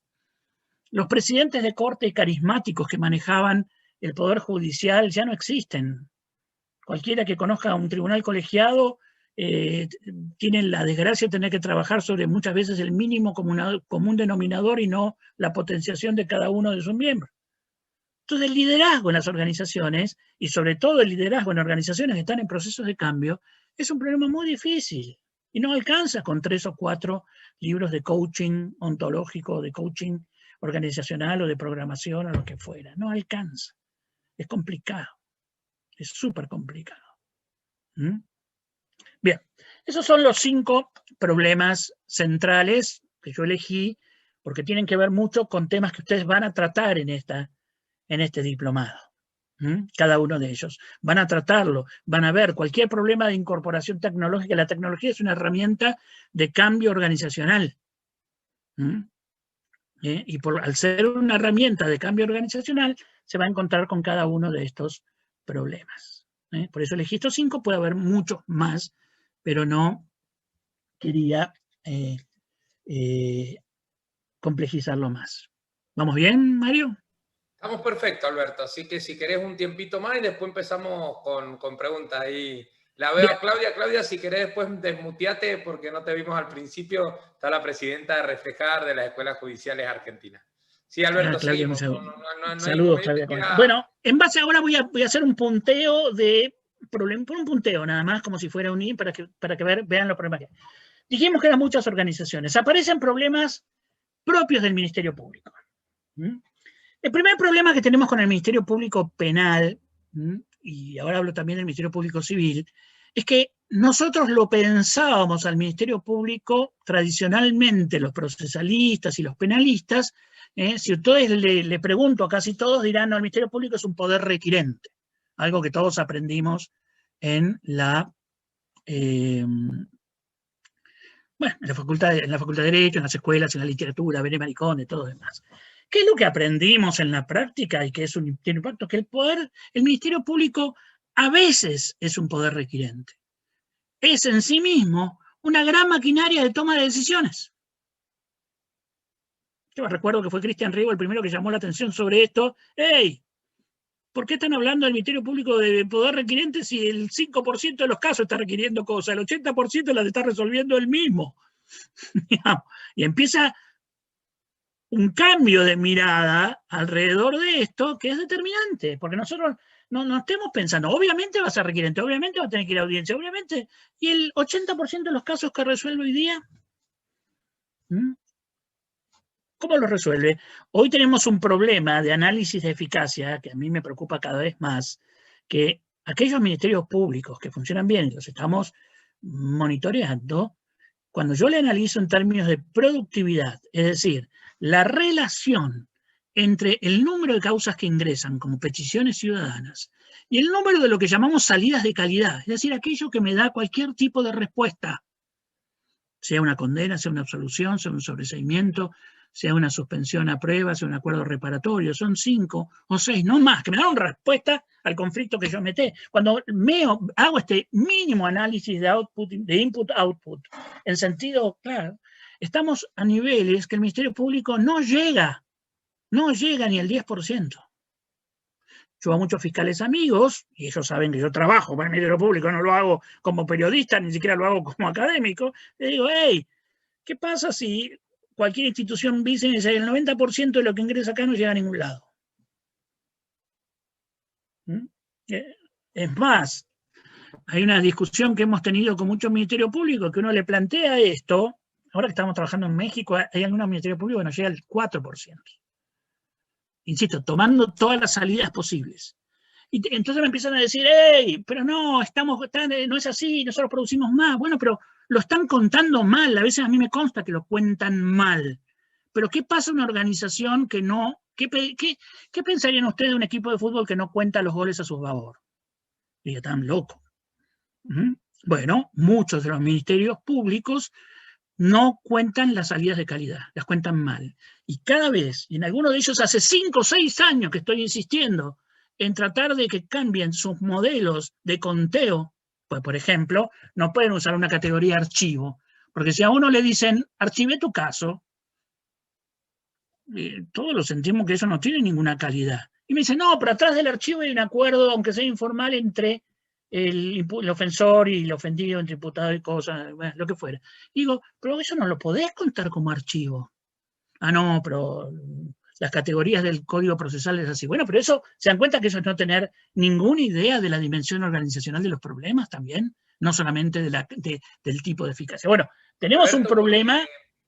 Los presidentes de corte carismáticos que manejaban el poder judicial ya no existen. Cualquiera que conozca un tribunal colegiado tienen la desgracia de tener que trabajar sobre muchas veces el mínimo común denominador y no la potenciación de cada uno de sus miembros. Entonces el liderazgo en las organizaciones, y sobre todo el liderazgo en organizaciones que están en procesos de cambio, es un problema muy difícil y no alcanza con 3 o 4 libros de coaching ontológico, de coaching organizacional o de programación o lo que fuera. No alcanza. Es complicado. Es súper complicado. Bien, esos son los 5 problemas centrales que yo elegí porque tienen que ver mucho con temas que ustedes van a tratar en este diplomado. Cada uno de ellos. Van a tratarlo, van a ver cualquier problema de incorporación tecnológica. La tecnología es una herramienta de cambio organizacional. Y al ser una herramienta de cambio organizacional, se va a encontrar con cada uno de estos problemas. Por eso elegí estos 5, puede haber muchos más, pero no quería complejizarlo más. ¿Vamos bien, Mario? Estamos perfecto, Alberto. Así que si querés un tiempito más y después empezamos con preguntas. Ahí la veo a Claudia. Claudia, si querés después desmuteate porque no te vimos al principio. Está la presidenta de Reflejar de las Escuelas Judiciales Argentinas. Sí, Alberto, Claudia, seguimos. Saludos, Claudia. Bueno, en base ahora voy a hacer un punteo de problemas, por un punteo nada más, como si fuera un para que vean los problemas. Dijimos que eran muchas organizaciones. Aparecen problemas propios del Ministerio Público. El primer problema que tenemos con el Ministerio Público Penal, y ahora hablo también del Ministerio Público Civil, es que nosotros lo pensábamos al Ministerio Público tradicionalmente, los procesalistas y los penalistas. Si ustedes le pregunto a casi todos, dirán, no, el Ministerio Público es un poder requirente, algo que todos aprendimos en la facultad de Derecho, en las escuelas, en la literatura, Bené Maricón, de todo demás. ¿Qué es lo que aprendimos en la práctica y que tiene impacto? Que el Ministerio Público a veces es un poder requirente. Es en sí mismo una gran maquinaria de toma de decisiones. Yo recuerdo que fue Cristian Rigo el primero que llamó la atención sobre esto. ¡Hey! ¿Por qué están hablando del Ministerio Público de poder requiriente si el 5% de los casos está requiriendo cosas, el 80% las está resolviendo él mismo? Y empieza un cambio de mirada alrededor de esto que es determinante, porque nosotros no estemos pensando, obviamente va a ser requiriente, obviamente va a tener que ir a audiencia, obviamente, y el 80% de los casos que resuelve hoy día, ¿cómo lo resuelve? Hoy tenemos un problema de análisis de eficacia que a mí me preocupa cada vez más, que aquellos ministerios públicos que funcionan bien y los estamos monitoreando, cuando yo le analizo en términos de productividad, es decir, la relación entre el número de causas que ingresan como peticiones ciudadanas y el número de lo que llamamos salidas de calidad, es decir, aquello que me da cualquier tipo de respuesta, sea una condena, sea una absolución, sea un sobreseimiento, sea una suspensión a prueba, sea un acuerdo reparatorio, son 5 o 6, no más, que me dan una respuesta al conflicto que yo metí. Cuando hago este mínimo análisis de input-output, en sentido claro, estamos a niveles que el Ministerio Público no llega ni al 10%. Yo a muchos fiscales amigos, y ellos saben que yo trabajo para el Ministerio Público, no lo hago como periodista, ni siquiera lo hago como académico, le digo, hey, ¿qué pasa si cualquier institución business, el 90% de lo que ingresa acá no llega a ningún lado? Es más, hay una discusión que hemos tenido con muchos ministerios públicos que uno le plantea esto, ahora que estamos trabajando en México, hay algunos ministerios públicos que nos llega al 4%. Insisto, tomando todas las salidas posibles. Y entonces me empiezan a decir, hey, pero no, no es así, nosotros producimos más. Bueno, pero lo están contando mal, a veces a mí me consta que lo cuentan mal. Pero ¿qué pasa en una organización que no? ¿Qué pensarían ustedes de un equipo de fútbol que no cuenta los goles a su favor? Y están locos. Bueno, muchos de los ministerios públicos no cuentan las salidas de calidad, las cuentan mal. Y cada vez, y en algunos de ellos hace 5 o 6 años que estoy insistiendo en tratar de que cambien sus modelos de conteo, pues por ejemplo, no pueden usar una categoría archivo, porque si a uno le dicen, archive tu caso, todos lo sentimos que eso no tiene ninguna calidad. Y me dicen, no, pero atrás del archivo hay un acuerdo, aunque sea informal, entre el ofensor y el ofendido, entre imputado y cosas, bueno, lo que fuera. Digo, pero eso no lo podés contar como archivo. Ah, no, pero las categorías del Código Procesal es así. Bueno, pero eso, ¿se dan cuenta que eso es no tener ninguna idea de la dimensión organizacional de los problemas también? No solamente del tipo de eficacia. Bueno, tenemos Alberto, un problema.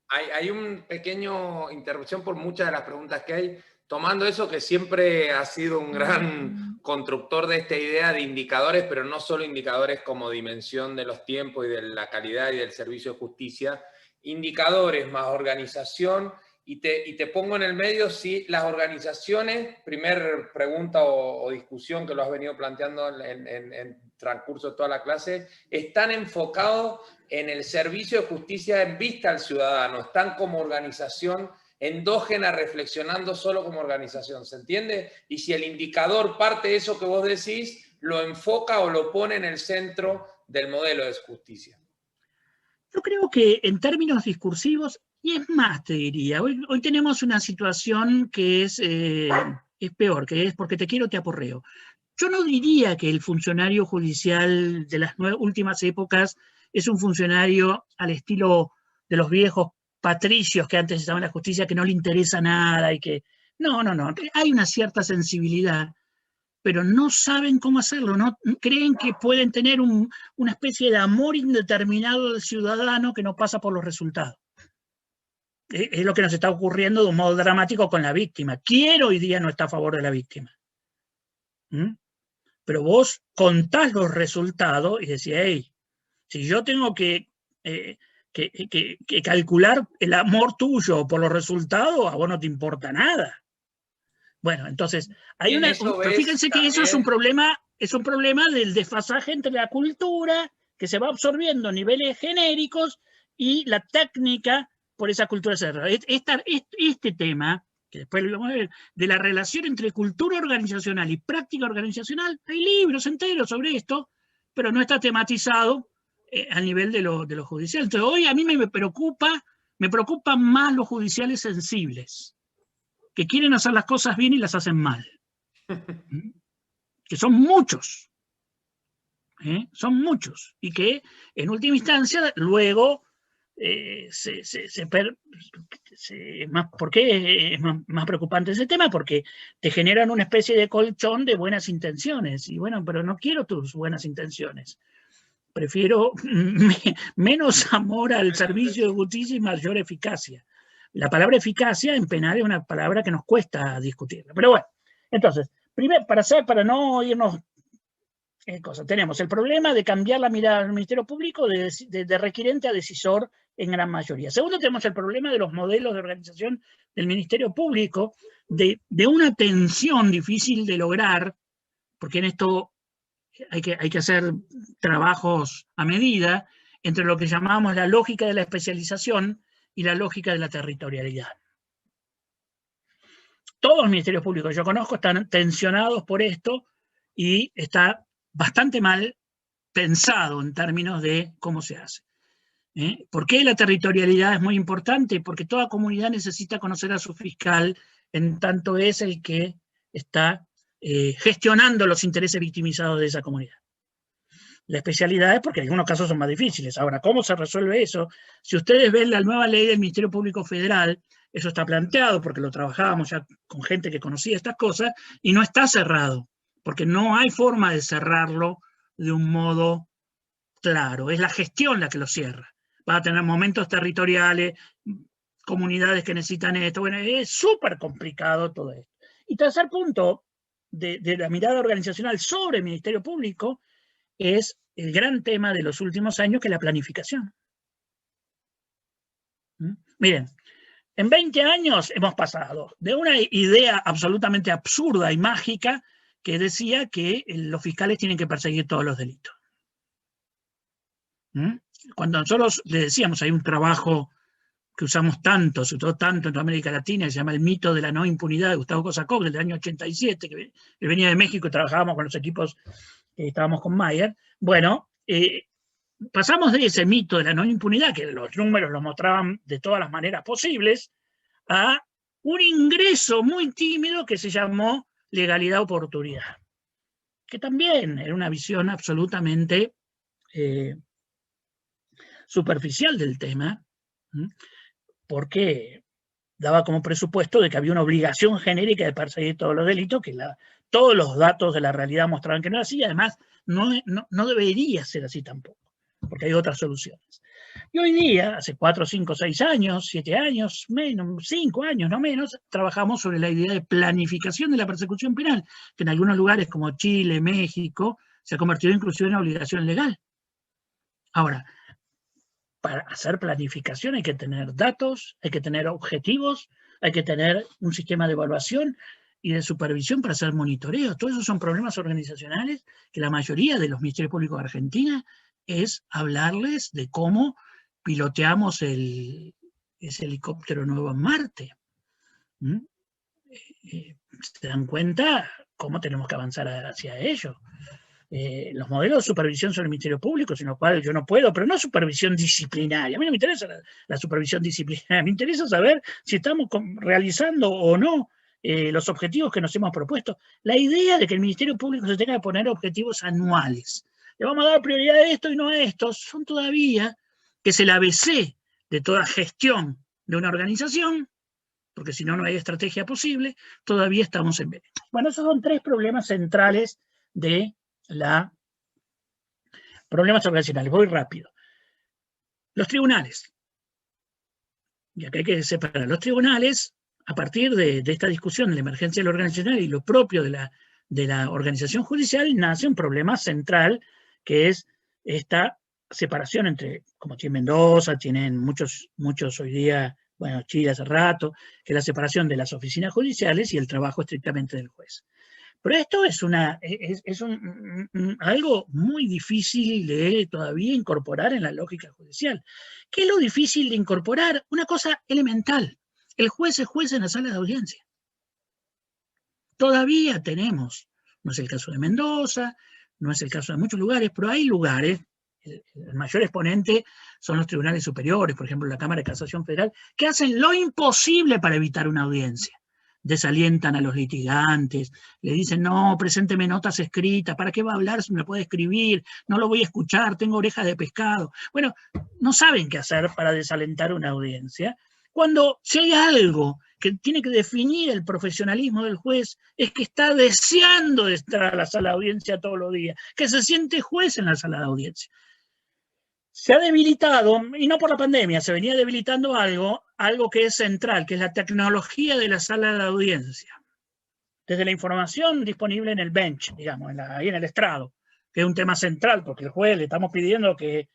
Hay un pequeño interrupción por muchas de las preguntas que hay. Tomando eso, que siempre ha sido un gran constructor de esta idea de indicadores, pero no solo indicadores como dimensión de los tiempos y de la calidad y del servicio de justicia, indicadores más organización, y te pongo en el medio si las organizaciones, primer pregunta o discusión que lo has venido planteando en transcurso de toda la clase, están enfocados en el servicio de justicia en vista al ciudadano, están como organización endógena reflexionando solo como organización, ¿se entiende? Y si el indicador parte de eso que vos decís, lo enfoca o lo pone en el centro del modelo de justicia. Yo creo que en términos discursivos, y es más, te diría, hoy tenemos una situación que es peor, que es porque te quiero, te aporreo. Yo no diría que el funcionario judicial de las últimas épocas es un funcionario al estilo de los viejos patricios que antes estaban en la justicia, que no le interesa nada y que... No. Hay una cierta sensibilidad, pero no saben cómo hacerlo, no creen que pueden tener una especie de amor indeterminado del ciudadano que no pasa por los resultados. Es lo que nos está ocurriendo de un modo dramático con la víctima. ¿Quién hoy día no está a favor de la víctima? Pero vos contás los resultados y decís, hey, si yo tengo que calcular el amor tuyo por los resultados, a vos no te importa nada. Bueno, entonces, hay pero fíjense que eso es un problema del desfasaje entre la cultura que se va absorbiendo a niveles genéricos y la técnica por esa cultura cerrada. Este tema, que después lo vamos a ver, de la relación entre cultura organizacional y práctica organizacional, hay libros enteros sobre esto, pero no está tematizado a nivel de lo judicial. Entonces, hoy a mí me preocupan más los judiciales sensibles, que quieren hacer las cosas bien y las hacen mal. que son muchos, son muchos, y que en última instancia luego ¿por qué es más preocupante ese tema? Porque te generan una especie de colchón de buenas intenciones, y bueno, pero no quiero tus buenas intenciones. Prefiero menos amor al servicio de justicia y mayor eficacia. La palabra eficacia en penal es una palabra que nos cuesta discutirla. Pero bueno, entonces, primero, para no irnos cosas, tenemos el problema de cambiar la mirada del Ministerio Público de requirente a decisor en gran mayoría. Segundo, tenemos el problema de los modelos de organización del Ministerio Público, de una tensión difícil de lograr, porque en esto hay que hacer trabajos a medida entre lo que llamamos la lógica de la especialización y la lógica de la territorialidad. Todos los ministerios públicos que yo conozco están tensionados por esto y está bastante mal pensado en términos de cómo se hace. ¿Por qué la territorialidad es muy importante? Porque toda comunidad necesita conocer a su fiscal, en tanto es el que está gestionando los intereses victimizados de esa comunidad. La especialidad es porque en algunos casos son más difíciles. Ahora, ¿cómo se resuelve eso? Si ustedes ven la nueva ley del Ministerio Público Federal, eso está planteado porque lo trabajábamos ya con gente que conocía estas cosas, y no está cerrado, porque no hay forma de cerrarlo de un modo claro. Es la gestión la que lo cierra. Va a tener momentos territoriales, comunidades que necesitan esto. Bueno, es súper complicado todo esto. Y tercer punto de la mirada organizacional sobre el Ministerio Público es el gran tema de los últimos años, que es la planificación. Miren, en 20 años hemos pasado de una idea absolutamente absurda y mágica que decía que los fiscales tienen que perseguir todos los delitos. Cuando nosotros le decíamos, hay un trabajo que usamos tanto, sobre todo tanto en América Latina, que se llama El mito de la no impunidad, de Gustavo Kosakov, del año 87, que venía de México y trabajábamos con los equipos, estábamos con Mayer. Bueno, pasamos de ese mito de la no impunidad, que los números lo mostraban de todas las maneras posibles, a un ingreso muy tímido que se llamó legalidad-oportunidad, que también era una visión absolutamente superficial del tema, porque daba como presupuesto de que había una obligación genérica de perseguir todos los delitos, que todos los datos de la realidad mostraban que no era así, y además no debería ser así tampoco, porque hay otras soluciones. Y hoy día, hace 4, 5, 6 años, 7 años, menos, 5 años, no menos, trabajamos sobre la idea de planificación de la persecución penal, que en algunos lugares como Chile, México, se ha convertido inclusive en una obligación legal. Ahora, para hacer planificación hay que tener datos, hay que tener objetivos, hay que tener un sistema de evaluación y de supervisión para hacer monitoreo. Todos esos son problemas organizacionales que la mayoría de los ministerios públicos de Argentina es hablarles de cómo piloteamos ese helicóptero nuevo en Marte. ¿Se dan cuenta cómo tenemos que avanzar hacia ello? Los modelos de supervisión sobre el Ministerio Público, sin lo cual yo no puedo, pero no supervisión disciplinaria. A mí no me interesa la supervisión disciplinaria, me interesa saber si estamos realizando o no los objetivos que nos hemos propuesto. La idea de que el Ministerio Público se tenga que poner objetivos anuales, le vamos a dar prioridad a esto y no a esto, son todavía, que es el ABC de toda gestión de una organización, porque si no, no hay estrategia posible, todavía estamos en veremos. Bueno, esos son 3 problemas centrales de problemas organizacionales. Voy rápido. Los tribunales. Y acá hay que separar. Los tribunales, a partir de esta discusión de la emergencia de la organizacional y lo propio de la organización judicial, nace un problema central, que es esta separación entre, como tiene Mendoza, tienen muchos hoy día, bueno, Chile hace rato, que es la separación de las oficinas judiciales y el trabajo estrictamente del juez. Pero esto es algo muy difícil de todavía incorporar en la lógica judicial. ¿Qué es lo difícil de incorporar? Una cosa elemental. El juez es juez en la sala de audiencia. Todavía tenemos, no es el caso de Mendoza, no es el caso de muchos lugares, pero hay lugares, el mayor exponente son los tribunales superiores, por ejemplo la Cámara de Casación Federal, que hacen lo imposible para evitar una audiencia. desalientan a los litigantes, le dicen, no, presénteme notas escritas, ¿para qué va a hablar si me puede escribir? No lo voy a escuchar, tengo orejas de pescado. Bueno, no saben qué hacer para desalentar una audiencia, cuando si hay algo que tiene que definir el profesionalismo del juez, es que está deseando de estar a la sala de audiencia todos los días, que se siente juez en la sala de audiencia. Se ha debilitado, y no por la pandemia, se venía debilitando algo que es central, que es la tecnología de la sala de audiencia. Desde la información disponible en el bench, digamos, ahí en el estrado, que es un tema central, porque el juez le estamos pidiendo que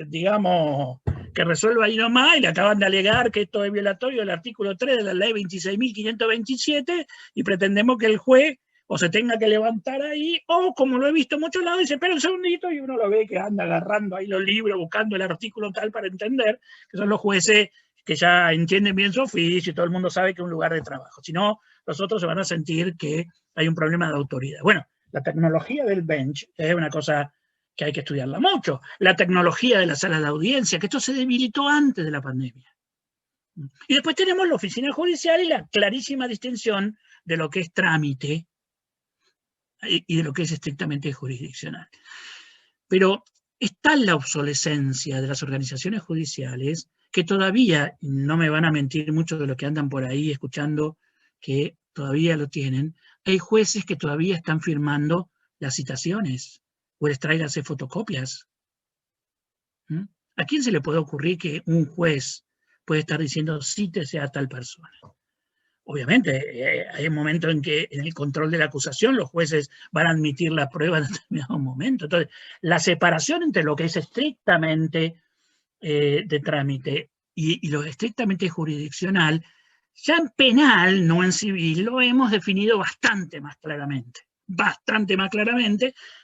digamos, que resuelva ahí nomás, y le acaban de alegar que esto es violatorio del artículo 3 de la ley 26.527, y pretendemos que el juez o se tenga que levantar ahí, o como lo he visto en muchos lados, dice, espera un segundito, y uno lo ve que anda agarrando ahí los libros, buscando el artículo tal para entender, que son los jueces que ya entienden bien su oficio y todo el mundo sabe que es un lugar de trabajo. Si no, los otros se van a sentir que hay un problema de autoridad. Bueno, la tecnología del bench es una cosa que hay que estudiarla mucho. La tecnología de la sala de audiencia, que esto se debilitó antes de la pandemia. Y después tenemos la oficina judicial y la clarísima distinción de lo que es trámite y de lo que es estrictamente jurisdiccional. Pero está la obsolescencia de las organizaciones judiciales, que todavía, no me van a mentir muchos de los que andan por ahí escuchando que todavía lo tienen, hay jueces que todavía están firmando las citaciones, pues tráigase fotocopias. ¿A quién se le puede ocurrir que un juez puede estar diciendo cítese a tal persona? Obviamente, hay un momento en que en el control de la acusación los jueces van a admitir la prueba en determinado momento. Entonces, la separación entre lo que es estrictamente de trámite y lo estrictamente jurisdiccional, ya en penal, no en civil, lo hemos definido bastante más claramente,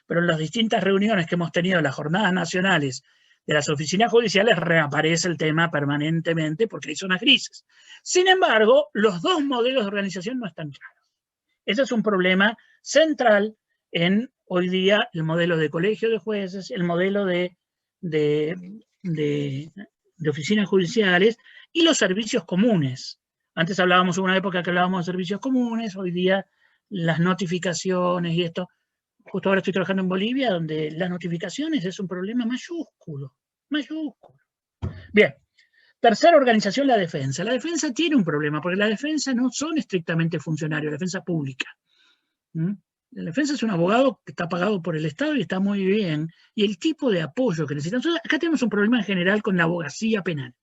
pero en las distintas reuniones que hemos tenido en las jornadas nacionales de las oficinas judiciales reaparece el tema permanentemente porque hay zonas grises. Sin embargo, los dos modelos de organización no están claros. Ese es un problema central en hoy día el modelo de colegio de jueces, el modelo de oficinas judiciales y los servicios comunes. Antes hablábamos, en una época que hablábamos de servicios comunes, hoy día las notificaciones y esto. Justo ahora estoy trabajando en Bolivia, donde las notificaciones es un problema mayúsculo. Bien, tercera organización, la defensa. La defensa tiene un problema, porque la defensa no son estrictamente funcionarios, la defensa pública. La defensa es un abogado que está pagado por el Estado y está muy bien, y el tipo de apoyo que necesitan. Entonces, acá tenemos un problema en general con la abogacía penal,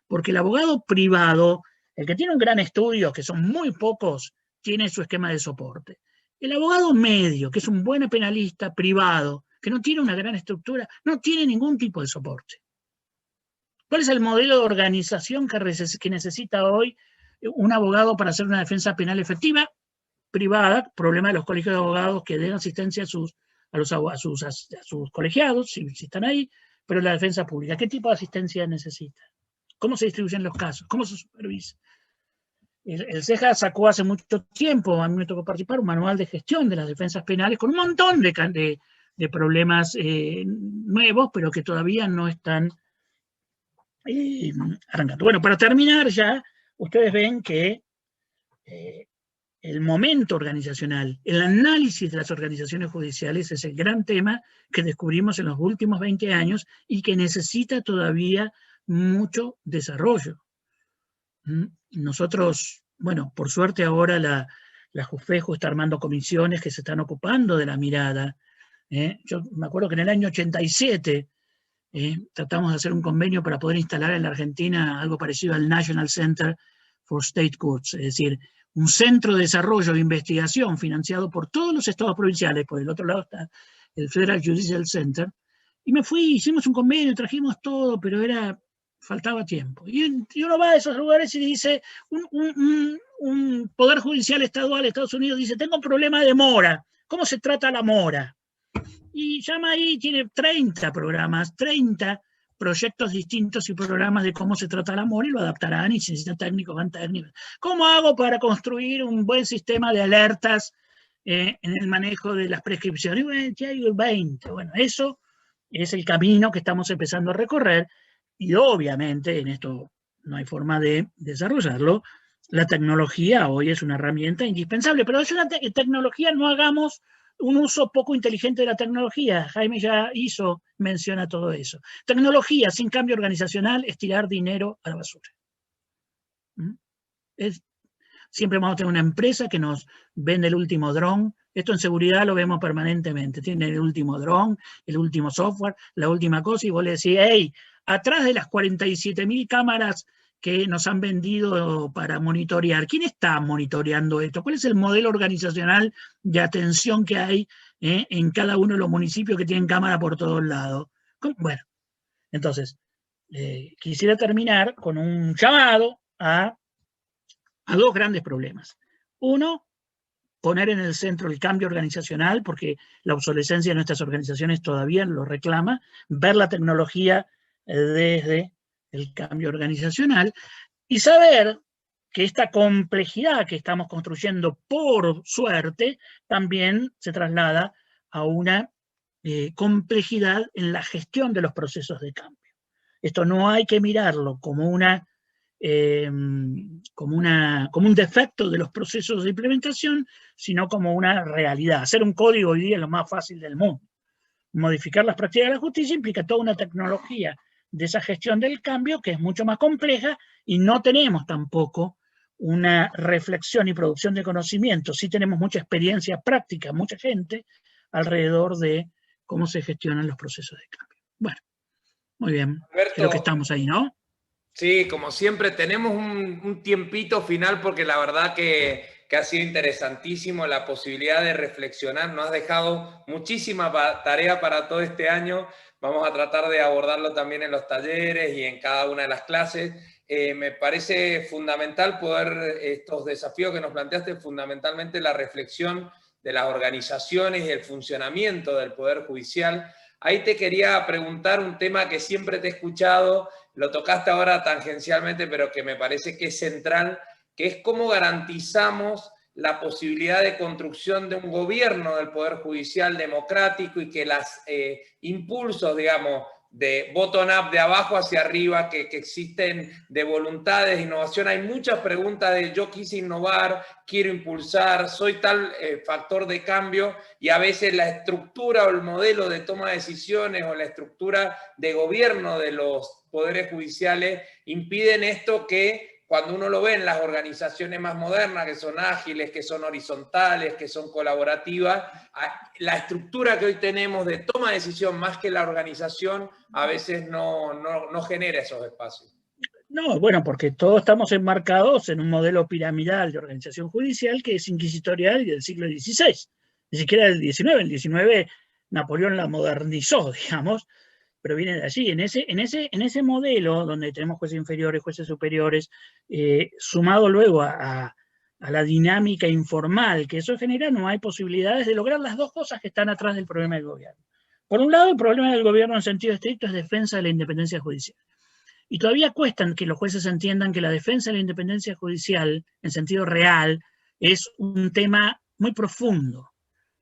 porque el abogado privado, el que tiene un gran estudio, que son muy pocos, tiene su esquema de soporte. El abogado medio, que es un buen penalista privado, que no tiene una gran estructura, no tiene ningún tipo de soporte. ¿Cuál es el modelo de organización que necesita hoy un abogado para hacer una defensa penal efectiva? Privada, problema de los colegios de abogados que den asistencia a sus colegiados, si están ahí, pero la defensa pública, ¿qué tipo de asistencia necesita? ¿Cómo se distribuyen los casos? ¿Cómo se supervisa? El CEJA sacó hace mucho tiempo, a mí me tocó participar, un manual de gestión de las defensas penales con un montón de problemas nuevos, pero que todavía no están arrancando. Bueno, para terminar ya, ustedes ven que el momento organizacional, el análisis de las organizaciones judiciales es el gran tema que descubrimos en los últimos 20 años y que necesita todavía mucho desarrollo. Nosotros, bueno, por suerte ahora la JUFEJU está armando comisiones que se están ocupando de la mirada. Yo me acuerdo que en el año 87 tratamos de hacer un convenio para poder instalar en la Argentina algo parecido al National Center for State Courts, es decir, un centro de desarrollo de investigación financiado por todos los estados provinciales. Por el otro lado está el Federal Judicial Center. Y me fui, hicimos un convenio, trajimos todo, pero faltaba tiempo. Y uno va a esos lugares y dice, un poder judicial estadual de Estados Unidos dice, tengo un problema de mora. ¿Cómo se trata la mora? Y llama ahí, tiene 30 programas, 30 proyectos distintos y programas de cómo se trata la mora y lo adaptarán y si necesitan técnicos, van técnicos. ¿Cómo hago para construir un buen sistema de alertas en el manejo de las prescripciones? Bueno, ya hay 20. Bueno, eso es el camino que estamos empezando a recorrer. Y obviamente, en esto no hay forma de desarrollarlo, la tecnología hoy es una herramienta indispensable, pero es una tecnología, no hagamos un uso poco inteligente de la tecnología. Jaime ya hizo mención a todo eso. Tecnología sin cambio organizacional es tirar dinero a la basura. Siempre vamos a tener una empresa que nos vende el último dron. Esto en seguridad lo vemos permanentemente. Tiene el último dron, el último software, la última cosa, y vos le decís, hey, atrás de las 47.000 cámaras que nos han vendido para monitorear, ¿quién está monitoreando esto? ¿Cuál es el modelo organizacional de atención que hay en cada uno de los municipios que tienen cámara por todos lados? Bueno, entonces, quisiera terminar con un llamado a dos grandes problemas. Uno, poner en el centro el cambio organizacional, porque la obsolescencia de nuestras organizaciones todavía lo reclama, ver la tecnología desde el cambio organizacional y saber que esta complejidad que estamos construyendo, por suerte, también se traslada a una complejidad en la gestión de los procesos de cambio. Esto no hay que mirarlo como como un defecto de los procesos de implementación, sino como una realidad. Hacer un código hoy día es lo más fácil del mundo. Modificar las prácticas de la justicia implica toda una tecnología de esa gestión del cambio que es mucho más compleja y no tenemos tampoco una reflexión y producción de conocimiento. Sí tenemos mucha experiencia práctica, mucha gente alrededor de cómo se gestionan los procesos de cambio. Bueno, muy bien. Alberto, creo que estamos ahí, ¿no? Sí, como siempre, tenemos un tiempito final porque la verdad que ha sido interesantísimo la posibilidad de reflexionar. Nos has dejado muchísima tarea para todo este año. Vamos a tratar de abordarlo también en los talleres y en cada una de las clases. Me parece fundamental poder, estos desafíos que nos planteaste, fundamentalmente la reflexión de las organizaciones y el funcionamiento del Poder Judicial. Ahí te quería preguntar un tema que siempre te he escuchado, lo tocaste ahora tangencialmente, pero que me parece que es central, que es cómo garantizamos la posibilidad de construcción de un gobierno del Poder Judicial democrático y que los impulsos, digamos, de bottom-up, de abajo hacia arriba, que existen de voluntades de innovación. Hay muchas preguntas de yo quise innovar, quiero impulsar, soy tal factor de cambio, y a veces la estructura o el modelo de toma de decisiones o la estructura de gobierno de los poderes judiciales impiden esto que cuando uno lo ve en las organizaciones más modernas, que son ágiles, que son horizontales, que son colaborativas, la estructura que hoy tenemos de toma de decisión más que la organización a veces no genera esos espacios. No, bueno, porque todos estamos enmarcados en un modelo piramidal de organización judicial que es inquisitorial y del siglo XVI, ni siquiera del XIX. El XIX Napoleón la modernizó, digamos, pero viene de allí. En ese modelo donde tenemos jueces inferiores, jueces superiores, sumado luego a la dinámica informal que eso genera, no hay posibilidades de lograr las dos cosas que están atrás del problema del gobierno. Por un lado, el problema del gobierno en sentido estricto es defensa de la independencia judicial. Y todavía cuesta que los jueces entiendan que la defensa de la independencia judicial, en sentido real, es un tema muy profundo,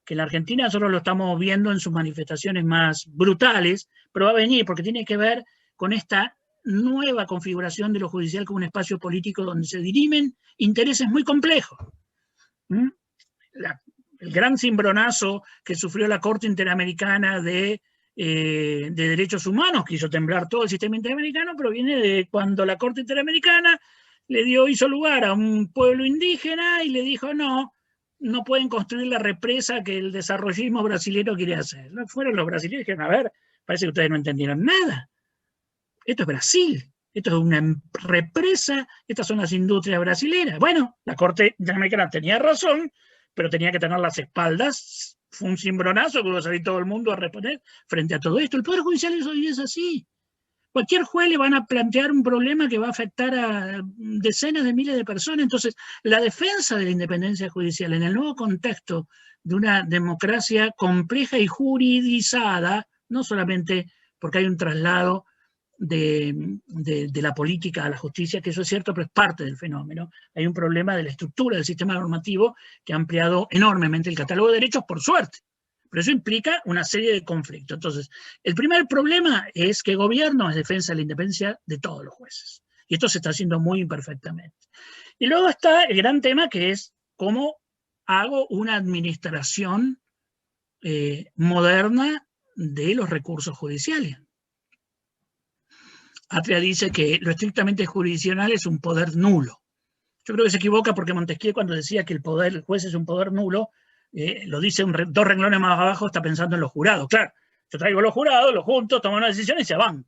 que en la Argentina solo lo estamos viendo en sus manifestaciones más brutales, pero va a venir porque tiene que ver con esta nueva configuración de lo judicial como un espacio político donde se dirimen intereses muy complejos. El gran cimbronazo que sufrió la Corte Interamericana de Derechos Humanos, que hizo temblar todo el sistema interamericano, proviene de cuando la Corte Interamericana hizo lugar a un pueblo indígena y le dijo no pueden construir la represa que el desarrollismo brasileño quiere hacer. No fueron los brasileños que dijeron, a ver, parece que ustedes no entendieron nada. Esto es Brasil, esto es una represa, estas son las industrias brasileñas. Bueno, la Corte Interamericana tenía razón, pero tenía que tener las espaldas. Fue un cimbronazo que iba a salir todo el mundo a responder frente a todo esto. El Poder Judicial hoy es así. Cualquier juez le van a plantear un problema que va a afectar a decenas de miles de personas. Entonces, la defensa de la independencia judicial en el nuevo contexto de una democracia compleja y juridizada, no solamente porque hay un traslado de la política a la justicia, que eso es cierto, pero es parte del fenómeno. Hay un problema de la estructura del sistema normativo que ha ampliado enormemente el catálogo de derechos, por suerte. Pero eso implica una serie de conflictos. Entonces, el primer problema es que el gobierno es defensa de la independencia de todos los jueces. Y esto se está haciendo muy imperfectamente. Y luego está el gran tema que es cómo hago una administración moderna de los recursos judiciales. Atria dice que lo estrictamente jurisdiccional es un poder nulo. Yo creo que se equivoca porque Montesquieu, cuando decía que el juez es un poder nulo, lo dice dos renglones más abajo, está pensando en los jurados. Claro, yo traigo los jurados, los junto, toman una decisión y se van.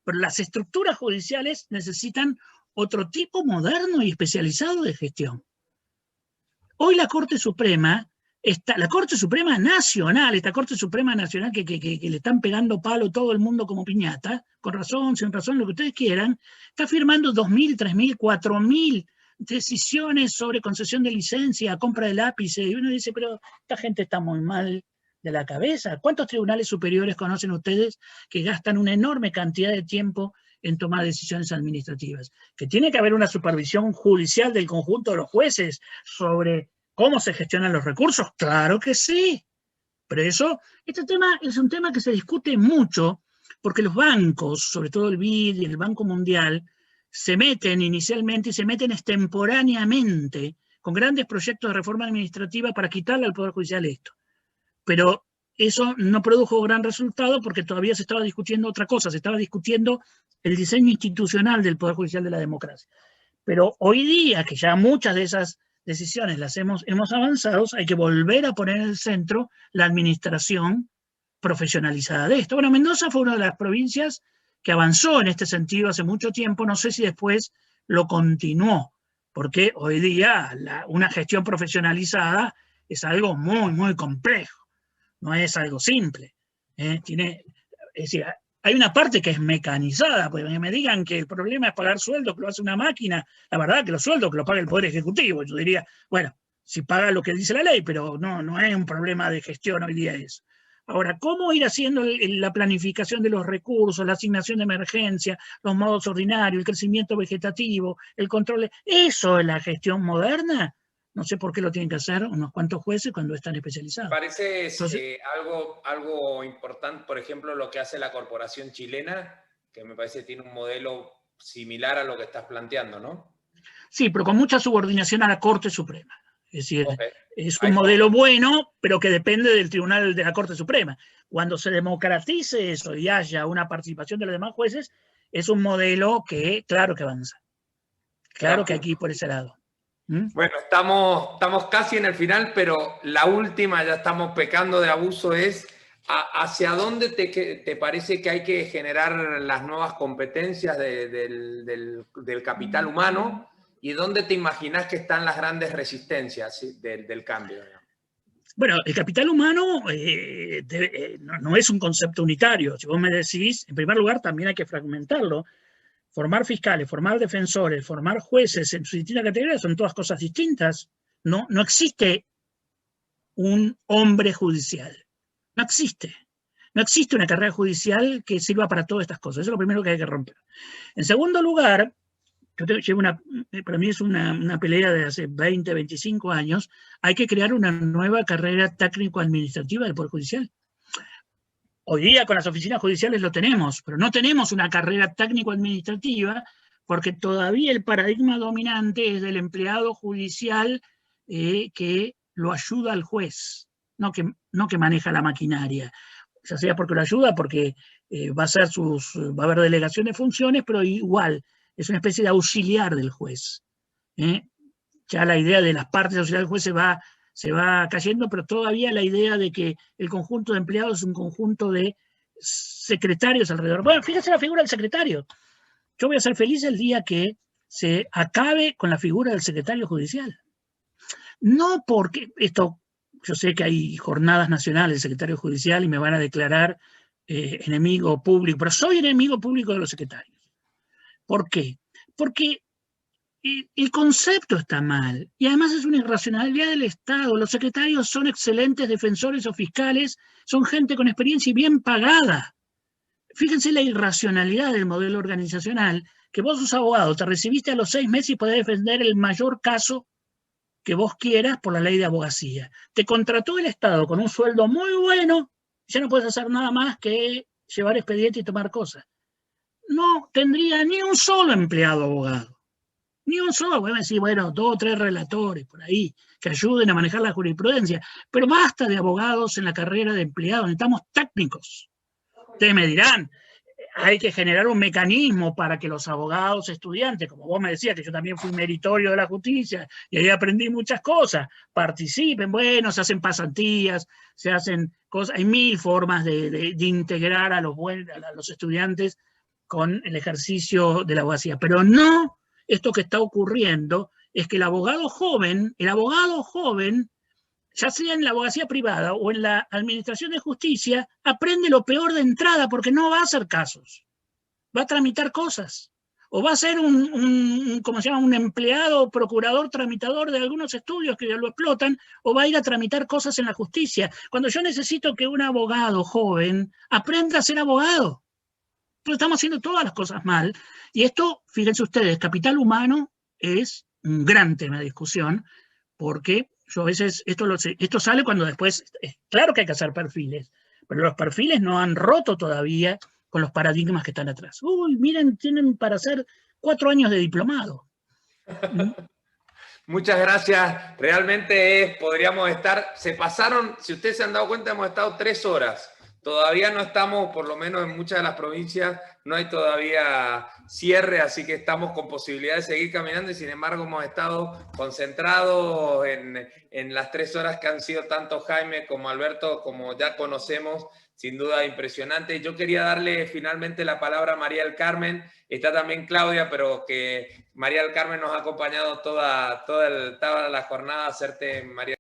Pero las estructuras judiciales necesitan otro tipo moderno y especializado de gestión. Hoy la Corte Suprema, la Corte Suprema Nacional, esta Corte Suprema Nacional que le están pegando palo todo el mundo como piñata, con razón, sin razón, lo que ustedes quieran, está firmando 2.000, 3.000, 4.000 decisiones sobre concesión de licencia, compra de lápices, y uno dice, pero esta gente está muy mal de la cabeza. ¿Cuántos tribunales superiores conocen ustedes que gastan una enorme cantidad de tiempo en tomar decisiones administrativas? ¿Que tiene que haber una supervisión judicial del conjunto de los jueces sobre cómo se gestionan los recursos? Claro que sí. Pero este tema es un tema que se discute mucho porque los bancos, sobre todo el BID y el Banco Mundial, se meten inicialmente y se meten extemporáneamente con grandes proyectos de reforma administrativa para quitarle al Poder Judicial esto. Pero eso no produjo gran resultado porque todavía se estaba discutiendo otra cosa, se estaba discutiendo el diseño institucional del Poder Judicial de la democracia. Pero hoy día, que ya muchas de esas decisiones las hemos avanzado, hay que volver a poner en el centro la administración profesionalizada de esto. Bueno, Mendoza fue una de las provincias que avanzó en este sentido hace mucho tiempo, no sé si después lo continuó, porque hoy día una gestión profesionalizada es algo muy, muy complejo, no es algo simple. Es decir, hay una parte que es mecanizada, porque me digan que el problema es pagar sueldos, que lo hace una máquina, la verdad que los sueldos que lo paga el Poder Ejecutivo, yo diría, bueno, si paga lo que dice la ley, pero no es un problema de gestión hoy día eso. Ahora, ¿cómo ir haciendo la planificación de los recursos, la asignación de emergencia, los modos ordinarios, el crecimiento vegetativo, el control? ¿Eso es la gestión moderna? No sé por qué lo tienen que hacer unos cuantos jueces cuando están especializados. Parece Entonces, algo importante, por ejemplo, lo que hace la Corporación Chilena, que me parece que tiene un modelo similar a lo que estás planteando, ¿no? Sí, pero con mucha subordinación a la Corte Suprema. Es decir, Okay. es un modelo bueno, pero que depende del Tribunal de la Corte Suprema. Cuando se democratice eso y haya una participación de los demás jueces, es un modelo que, claro que avanza. Claro que aquí por ese lado. Bueno, estamos casi en el final, pero la última, ya estamos pecando de abuso, es ¿hacia dónde te parece que hay que generar las nuevas competencias del capital humano y dónde te imaginas que están las grandes resistencias, ¿sí? del cambio? Bueno, el capital humano no es un concepto unitario. Si vos me decís, en primer lugar, también hay que fragmentarlo. Formar fiscales, formar defensores, formar jueces en sus distintas categorías son todas cosas distintas. No existe un hombre judicial. No existe. No existe una carrera judicial que sirva para todas estas cosas. Eso es lo primero que hay que romper. En segundo lugar, para mí es una pelea de hace 20, 25 años, hay que crear una nueva carrera técnico-administrativa del Poder Judicial. Hoy día con las oficinas judiciales lo tenemos, pero no tenemos una carrera técnico-administrativa porque todavía el paradigma dominante es del empleado judicial que lo ayuda al juez, no que maneja la maquinaria. Ya sea porque lo ayuda, porque va a haber delegación de funciones, pero igual es una especie de auxiliar del juez. Ya la idea de las partes auxiliares del juez se va cayendo, pero todavía la idea de que el conjunto de empleados es un conjunto de secretarios alrededor. Bueno, fíjense la figura del secretario. Yo voy a ser feliz el día que se acabe con la figura del secretario judicial. No porque yo sé que hay jornadas nacionales del secretario judicial y me van a declarar enemigo público, pero soy enemigo público de los secretarios. ¿Por qué? Porque el concepto está mal y además es una irracionalidad del Estado. Los secretarios son excelentes defensores o fiscales, son gente con experiencia y bien pagada. Fíjense la irracionalidad del modelo organizacional, que vos sos abogado, te recibiste a los 6 meses y podés defender el mayor caso que vos quieras por la ley de abogacía. Te contrató el Estado con un sueldo muy bueno, ya no puedes hacer nada más que llevar expediente y tomar cosas. No tendría ni un solo empleado abogado. Ni un solo, voy a decir, bueno, 2 o 3 relatores por ahí que ayuden a manejar la jurisprudencia, pero basta de abogados en la carrera de empleados, necesitamos técnicos. Ustedes me dirán, hay que generar un mecanismo para que los abogados estudiantes, como vos me decías, que yo también fui meritorio de la justicia y ahí aprendí muchas cosas, participen, bueno, se hacen pasantías, se hacen cosas, hay 1000 formas de integrar a los estudiantes con el ejercicio de la abogacía, pero no esto que está ocurriendo es que el abogado joven, ya sea en la abogacía privada o en la administración de justicia, aprende lo peor de entrada porque no va a hacer casos, va a tramitar cosas. O va a ser ¿cómo se llama? Un empleado, procurador, tramitador de algunos estudios que lo explotan, o va a ir a tramitar cosas en la justicia. Cuando yo necesito que un abogado joven aprenda a ser abogado. Entonces estamos haciendo todas las cosas mal. Y esto, fíjense ustedes, capital humano es un gran tema de discusión, porque yo a veces, esto sale cuando después, claro que hay que hacer perfiles, pero los perfiles no han roto todavía con los paradigmas que están atrás. Uy, miren, tienen para hacer 4 años de diplomado. Muchas gracias. Realmente podríamos estar, se pasaron, si ustedes se han dado cuenta, hemos estado 3 horas. Todavía no estamos, por lo menos en muchas de las provincias, no hay todavía cierre, así que estamos con posibilidad de seguir caminando y sin embargo hemos estado concentrados en las 3 horas que han sido tanto Jaime como Alberto, como ya conocemos, sin duda impresionante. Yo quería darle finalmente la palabra a María del Carmen, está también Claudia, pero que María del Carmen nos ha acompañado toda la jornada, hacerte, María